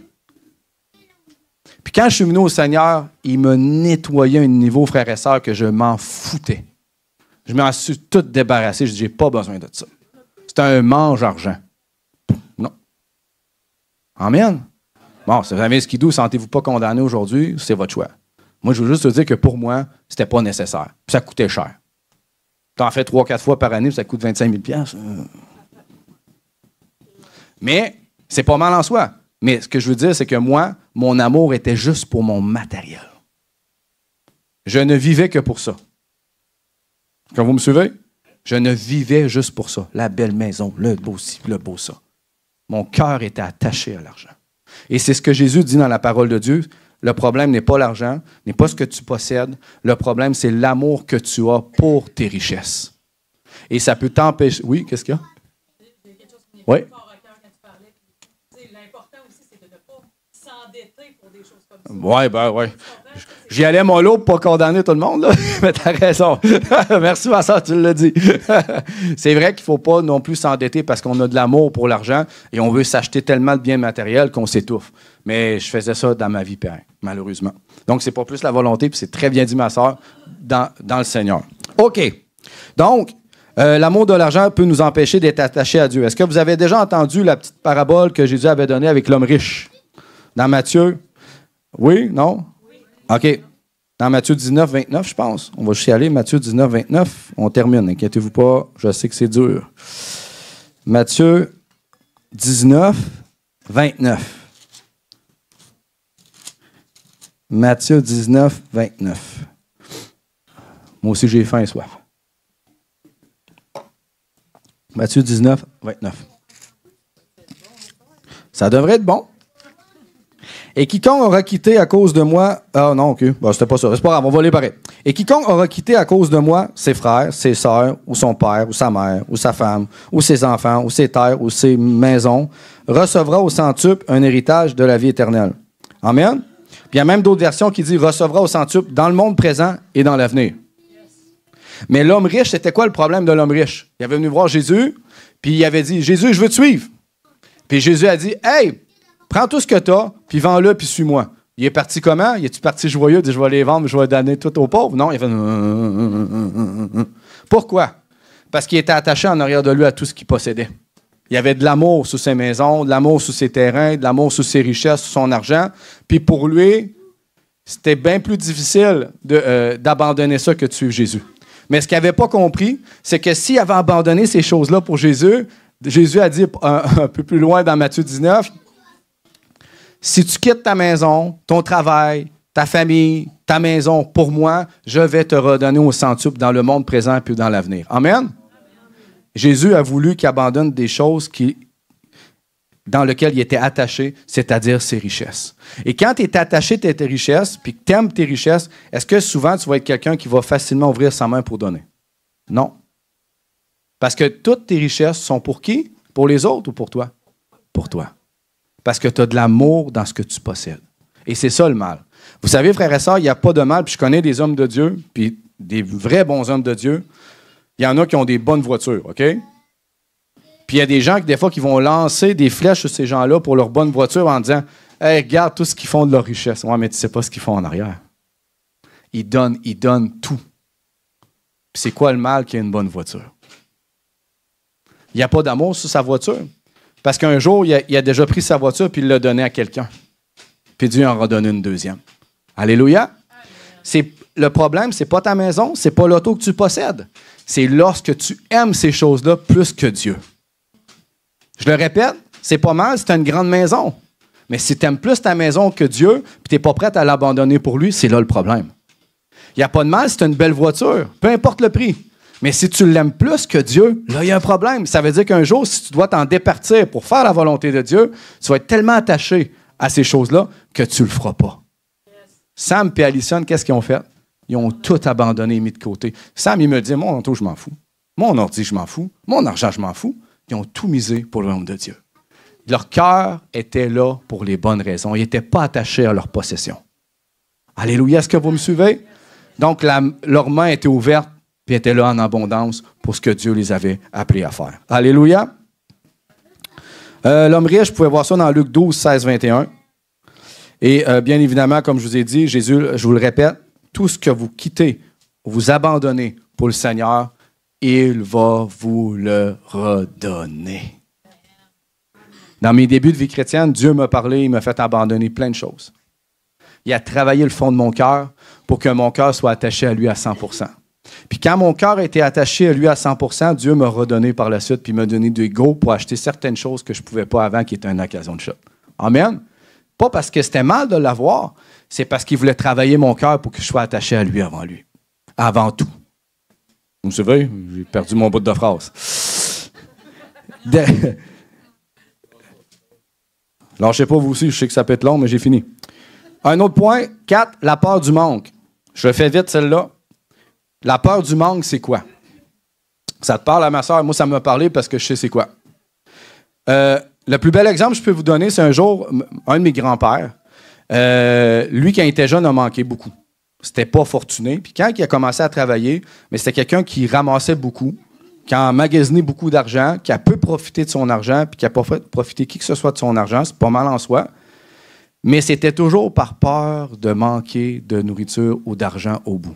Puis quand je suis venu au Seigneur, il me nettoyait à un niveau, frères et sœurs, que je m'en foutais. Je m'en suis tout débarrassé. Je dis, j'ai pas besoin de ça. C'est un mange-argent. Non. Amen. Bon, si vous avez un skidoo, sentez-vous pas condamné aujourd'hui, c'est votre choix. Moi, je veux juste te dire que pour moi, c'était pas nécessaire. Puis ça coûtait cher. Tu en fais 3-4 fois par année, puis ça coûte 25 000 $. Mais c'est pas mal en soi. Mais ce que je veux dire, c'est que moi, mon amour était juste pour mon matériel. Je ne vivais que pour ça. Quand vous me suivez? Je ne vivais juste pour ça. La belle maison, le beau ci, le beau ça. Mon cœur était attaché à l'argent. Et c'est ce que Jésus dit dans la parole de Dieu. Le problème n'est pas l'argent, n'est pas ce que tu possèdes. Le problème, c'est l'amour que tu as pour tes richesses. Et ça peut t'empêcher... Oui, qu'est-ce qu'il y a? Oui. Oui, ben oui. J'y allais mollo pour ne pas condamner tout le monde, là. Mais t'as raison. Merci, Vincent, tu l'as dit. C'est vrai qu'il ne faut pas non plus s'endetter parce qu'on a de l'amour pour l'argent et on veut s'acheter tellement de biens matériels qu'on s'étouffe. Mais je faisais ça dans ma vie, père, malheureusement. Donc, c'est pas plus la volonté, puis c'est très bien dit, ma sœur, dans le Seigneur. OK. Donc, l'amour de l'argent peut nous empêcher d'être attachés à Dieu. Est-ce que vous avez déjà entendu la petite parabole que Jésus avait donnée avec l'homme riche? Dans Matthieu? Oui? Non? OK. Dans Matthieu 19, 29, je pense. On va juste y aller. Matthieu 19, 29. On termine. Inquiétez-vous pas. Je sais que c'est dur. Matthieu 19, 29. Matthieu 19, 29. Moi aussi, j'ai faim et soif. Matthieu 19, 29. Ça devrait être bon. Et quiconque aura quitté à cause de moi... Ah non, OK. Bon, c'était pas ça. C'est pas grave, on va les pareil. Et quiconque aura quitté à cause de moi ses frères, ses sœurs, ou son père, ou sa mère, ou sa femme, ou ses enfants, ou ses terres, ou ses maisons, recevra au centuple un héritage de la vie éternelle. Amen. Puis il y a même d'autres versions qui disent recevra au centuple dans le monde présent et dans l'avenir. Mais l'homme riche, c'était quoi le problème de l'homme riche? Il avait venu voir Jésus, puis il avait dit, Jésus, je veux te suivre. Puis Jésus a dit, hey, prends tout ce que tu as, puis vends-le, puis suis-moi. Il est parti comment? Il est-tu parti joyeux? Il dit, je vais les vendre, je vais donner tout aux pauvres? Non, il a fait... Pourquoi? Parce qu'il était attaché en arrière de lui à tout ce qu'il possédait. Il y avait de l'amour sous ses maisons, de l'amour sous ses terrains, de l'amour sous ses richesses, sous son argent. Puis pour lui, c'était bien plus difficile d'abandonner ça que de suivre Jésus. Mais ce qu'il n'avait pas compris, c'est que s'il avait abandonné ces choses-là pour Jésus, Jésus a dit un peu plus loin dans Matthieu 19, si tu quittes ta maison, ton travail, ta famille, ta maison pour moi, je vais te redonner au centuple dans le monde présent et dans l'avenir. Amen? Jésus a voulu qu'il abandonne des choses dans lesquelles il était attaché, c'est-à-dire ses richesses. Et quand tu es attaché à tes richesses, puis que tu aimes tes richesses, est-ce que souvent tu vas être quelqu'un qui va facilement ouvrir sa main pour donner? Non. Parce que toutes tes richesses sont pour qui? Pour les autres ou pour toi? Pour toi. Parce que tu as de l'amour dans ce que tu possèdes. Et c'est ça le mal. Vous savez, frères et sœurs, il n'y a pas de mal, puis je connais des hommes de Dieu, puis des vrais bons hommes de Dieu. Il y en a qui ont des bonnes voitures, OK? Puis il y a des gens qui, des fois, qui vont lancer des flèches sur ces gens-là pour leur bonne voiture en disant « Hey, regarde tout ce qu'ils font de leur richesse. » Ouais, mais tu ne sais pas ce qu'ils font en arrière. Ils donnent tout. Puis c'est quoi le mal qu'il y ait une bonne voiture? Il n'y a pas d'amour sur sa voiture. Parce qu'un jour, il a déjà pris sa voiture puis il l'a donnée à quelqu'un. Puis Dieu en a redonné une deuxième. Alléluia! Le problème, ce n'est pas ta maison, ce n'est pas l'auto que tu possèdes. C'est lorsque tu aimes ces choses-là plus que Dieu. Je le répète, c'est pas mal si tu as une grande maison. Mais si tu aimes plus ta maison que Dieu, puis tu n'es pas prêt à l'abandonner pour lui, c'est là le problème. Il n'y a pas de mal si tu as une belle voiture, peu importe le prix. Mais si tu l'aimes plus que Dieu, là, il y a un problème. Ça veut dire qu'un jour, si tu dois t'en départir pour faire la volonté de Dieu, tu vas être tellement attaché à ces choses-là que tu ne le feras pas. Sam et Alison, qu'est-ce qu'ils ont fait? Ils ont tout abandonné et mis de côté. Sam, il me dit, mon auto, je m'en fous. Mon ordi, je m'en fous. Mon argent, je m'en fous. Ils ont tout misé pour le royaume de Dieu. Leur cœur était là pour les bonnes raisons. Ils n'étaient pas attachés à leur possession. Alléluia, est-ce que vous me suivez? Donc, leur main était ouverte et était là en abondance pour ce que Dieu les avait appelés à faire. Alléluia. L'homme riche, vous pouvez voir ça dans Luc 12, 16, 21. Et bien évidemment, comme je vous ai dit, Jésus, je vous le répète, tout ce que vous quittez, vous abandonnez pour le Seigneur, il va vous le redonner. Dans mes débuts de vie chrétienne, Dieu m'a parlé, il m'a fait abandonner plein de choses. Il a travaillé le fond de mon cœur pour que mon cœur soit attaché à lui à 100%. Puis quand mon cœur était attaché à lui à 100%, Dieu m'a redonné par la suite, puis m'a donné du go pour acheter certaines choses que je ne pouvais pas avant, qui étaient une occasion de chute. Amen. Pas parce que c'était mal de l'avoir, c'est parce qu'il voulait travailler mon cœur pour que je sois attaché à lui avant lui. Avant tout. Vous me suivez? J'ai perdu mon bout de phrase. Lâchez pas vous aussi, je sais que ça peut être long, mais j'ai fini. Un autre point, 4, la peur du manque. Je le fais vite, celle-là. La peur du manque, c'est quoi? Ça te parle à ma soeur, moi ça m'a parlé parce que je sais c'est quoi. Le plus bel exemple que je peux vous donner, c'est un jour, un de mes grands-pères, lui, quand il était jeune, a manqué beaucoup. C'était pas fortuné. Puis quand il a commencé à travailler, mais c'était quelqu'un qui ramassait beaucoup, qui a emmagasiné beaucoup d'argent, qui a peu profité de son argent, puis qui n'a pas fait profiter qui que ce soit de son argent. C'est pas mal en soi. Mais c'était toujours par peur de manquer de nourriture ou d'argent au bout.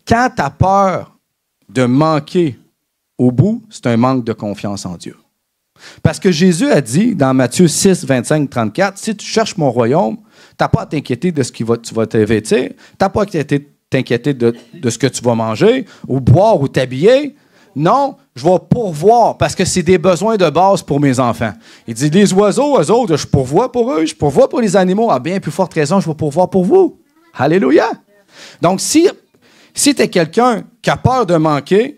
Quand tu as peur de manquer au bout, c'est un manque de confiance en Dieu. Parce que Jésus a dit dans Matthieu 6, 25, 34, si tu cherches mon royaume, tu n'as pas à t'inquiéter de ce que tu vas te vêtir, tu n'as pas à t'inquiéter de ce que tu vas manger, ou boire, ou t'habiller. Non, je vais pourvoir, parce que c'est des besoins de base pour mes enfants. Il dit, les oiseaux, eux autres, je pourvois pour eux, je pourvois pour les animaux. À bien plus forte raison, je vais pourvoir pour vous. Alléluia! Donc, si tu es quelqu'un qui a peur de manquer,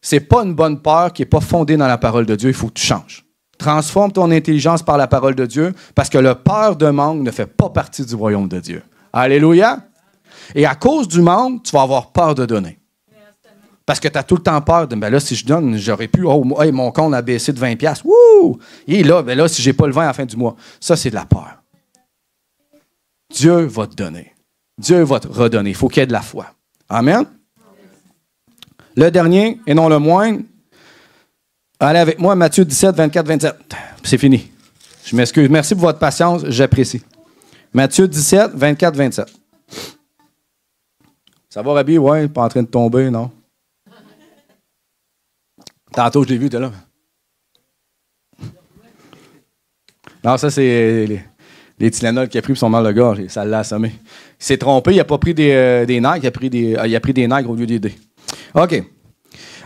c'est pas une bonne peur qui n'est pas fondée dans la parole de Dieu. Il faut que tu changes. Transforme ton intelligence par la parole de Dieu, parce que le peur de manque ne fait pas partie du royaume de Dieu. Alléluia! Et à cause du manque, tu vas avoir peur de donner. Parce que tu as tout le temps peur de, ben là, si je donne, j'aurais pu, hey, mon compte a baissé de 20$. Wouh! Et là, ben là, si je n'ai pas le 20 à la fin du mois, ça, c'est de la peur. Dieu va te donner. Dieu va te redonner. Il faut qu'il y ait de la foi. Amen? Le dernier, et non le moindre, allez avec moi, Matthieu 17, 24, 27. C'est fini. Je m'excuse. Merci pour votre patience, j'apprécie. Matthieu 17, 24, 27. Ça va, Rabbi? Ouais, pas en train de tomber, non? Tantôt, je l'ai vu, t'es là. Non, ça, c'est les Tylenol qu'il a pris pour son mal de gorge. Ça l'a assommé. Il s'est trompé, il n'a pas pris des nègres, il a pris des nègres au lieu des dés. OK.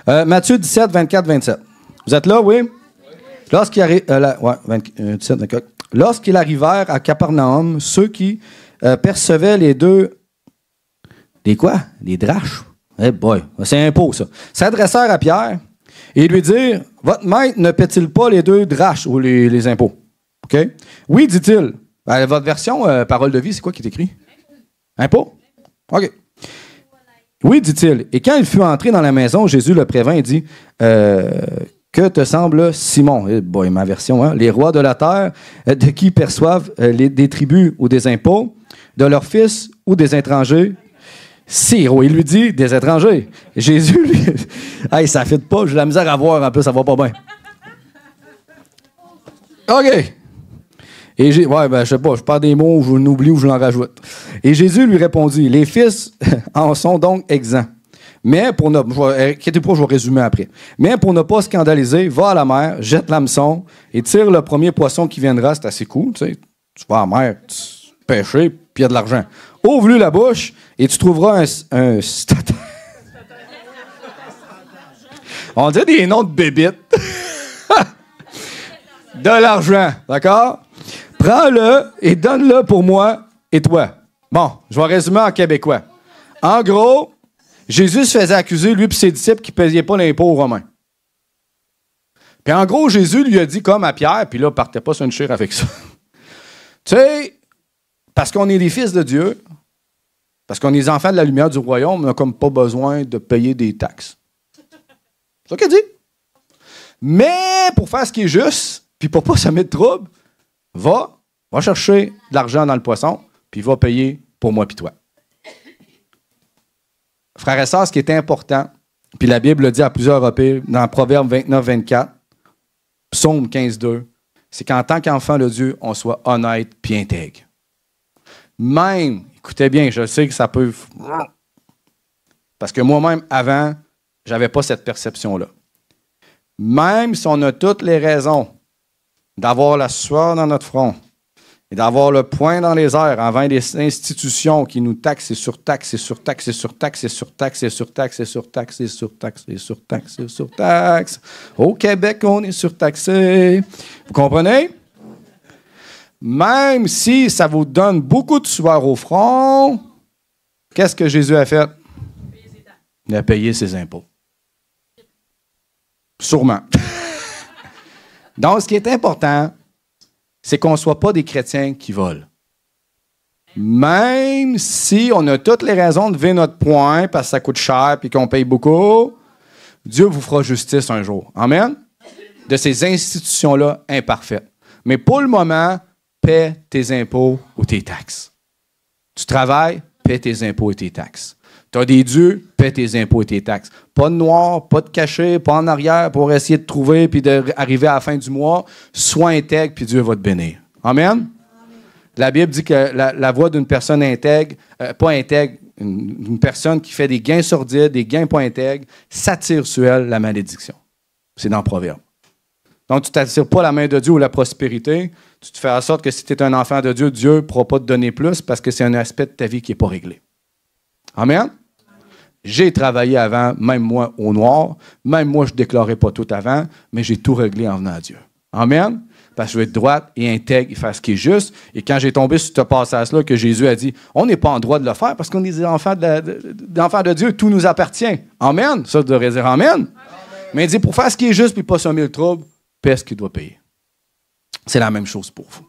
Matthieu 17, 24, 27. Vous êtes là, oui? Lorsqu'il Lorsqu'ils arrivèrent à Capernaum, ceux qui percevaient les deux... Des quoi? Des drachmes? Eh boy, c'est impôt, ça. S'adressèrent à Pierre et lui dirent, « Votre maître ne paie-t-il pas les 2 drachmes ou les impôts? » OK? « Oui, dit-il. » Votre version, parole de vie, c'est quoi qui est écrit? Impôt? OK. « Oui, dit-il. Et quand il fut entré dans la maison, Jésus le prévint et dit, « Que te semble Simon? » Eh boy, ma version, hein? « Les rois de la terre, de qui perçoivent des tributs ou des impôts, de leurs fils ou des étrangers? » Sire, il lui dit, des étrangers. Jésus, lui, hey, ça ne fit pas, j'ai la misère à voir, en plus, ça va pas bien. OK. Et je sais pas, je parle des mots, je l'oublie ou je l'en rajoute. Et Jésus lui répondit, les fils en sont donc exempts. Mais pour ne, inquiétez pas, je vais résumer après. Mais pour ne pas scandaliser, va à la mer, jette l'hameçon et tire le premier poisson qui viendra, c'est assez cool, tu sais. Tu vas à la mer, tu pêcher, puis il y a de l'argent. Ouvre-lui la bouche et tu trouveras un on dit des noms de bébites. De l'argent, d'accord? Prends-le et donne-le pour moi et toi. Bon, je vais résumer en québécois. En gros, Jésus se faisait accuser, lui et ses disciples, qui ne payaient pas l'impôt aux Romains. Puis en gros, Jésus lui a dit comme à Pierre, puis là, partez pas sur une chire avec ça. Tu sais, parce qu'on est des fils de Dieu, parce qu'on est les enfants de la lumière du royaume, on n'a comme pas besoin de payer des taxes. C'est ça qu'il dit. Mais pour faire ce qui est juste, puis pour ne pas se mettre de trouble, va chercher de l'argent dans le poisson, puis va payer pour moi puis toi. Frères et sœurs, ce qui est important, puis la Bible le dit à plusieurs reprises, dans Proverbe 29, 24, Psaume 15, 2, c'est qu'en tant qu'enfant de Dieu, on soit honnête puis intègre. Même, écoutez bien, je sais que ça peut... Parce que moi-même, avant, je n'avais pas cette perception-là. Même si on a toutes les raisons d'avoir la sueur dans notre front et d'avoir le poing dans les airs envers des institutions qui nous taxent et surtaxent et surtaxent et surtaxent et surtaxent et surtaxent et surtaxent et surtaxent et surtaxent et surtaxent. Au Québec, on est surtaxé. Vous comprenez? Même si ça vous donne beaucoup de sueur au front, qu'est-ce que Jésus a fait? Il a payé ses impôts. Sûrement. Donc, ce qui est important, c'est qu'on ne soit pas des chrétiens qui volent. Même si on a toutes les raisons de lever notre poing parce que ça coûte cher et qu'on paye beaucoup, Dieu vous fera justice un jour. Amen? De ces institutions-là imparfaites. Mais pour le moment, paie tes impôts ou tes taxes. Tu travailles, paie tes impôts et tes taxes. Tu as des dieux, paie tes impôts et tes taxes. Pas de noir, pas de caché, pas en arrière pour essayer de trouver puis d'arriver à la fin du mois. Sois intègre puis Dieu va te bénir. Amen? La Bible dit que la voix d'une personne intègre, pas intègre, une personne qui fait des gains sordides, des gains pas intègres, s'attire sur elle la malédiction. C'est dans le Proverbe. Donc, tu ne t'attires pas la main de Dieu ou la prospérité. Tu te fais en sorte que si tu es un enfant de Dieu, Dieu ne pourra pas te donner plus parce que c'est un aspect de ta vie qui n'est pas réglé. Amen? J'ai travaillé avant, même moi, au noir. Même moi, je ne déclarais pas tout avant, mais j'ai tout réglé en venant à Dieu. Amen? Parce que je veux être droite et intègre et faire ce qui est juste. Et quand j'ai tombé sur ce passage-là, que Jésus a dit, on n'est pas en droit de le faire parce qu'on est des enfants de Dieu, tout nous appartient. Amen? Ça, je devrais dire Amen. Mais il dit, pour faire ce qui est juste et pas semer le trouble, paie ce qu'il doit payer. c'est la même chose pour vous.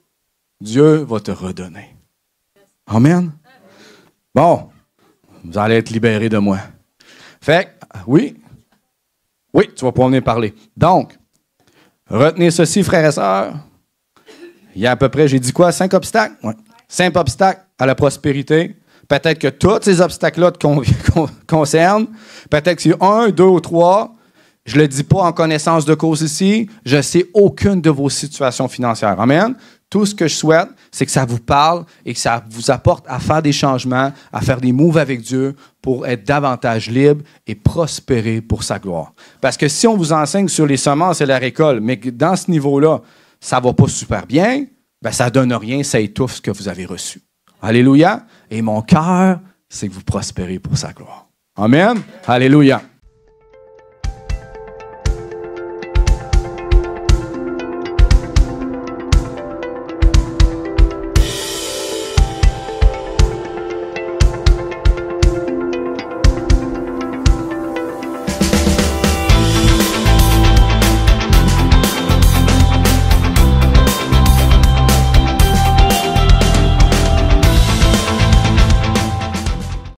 Dieu va te redonner. Amen. Bon, vous allez être libérés de moi. Fait oui, tu vas pouvoir venir parler. Donc, retenez ceci, frères et sœurs. Il y a à peu près, j'ai dit quoi, 5 obstacles? Oui. 5 obstacles à la prospérité. Peut-être que tous ces obstacles-là te concernent. Peut-être que c'est 1, 2 ou 3. Je ne le dis pas en connaissance de cause ici. Je ne sais aucune de vos situations financières. Amen. Tout ce que je souhaite, c'est que ça vous parle et que ça vous apporte à faire des changements, à faire des moves avec Dieu pour être davantage libre et prospérer pour sa gloire. Parce que si on vous enseigne sur les semences et la récolte, mais que dans ce niveau-là, ça ne va pas super bien, ben ça ne donne rien, ça étouffe ce que vous avez reçu. Alléluia. Et mon cœur, c'est que vous prospérez pour sa gloire. Amen. Alléluia.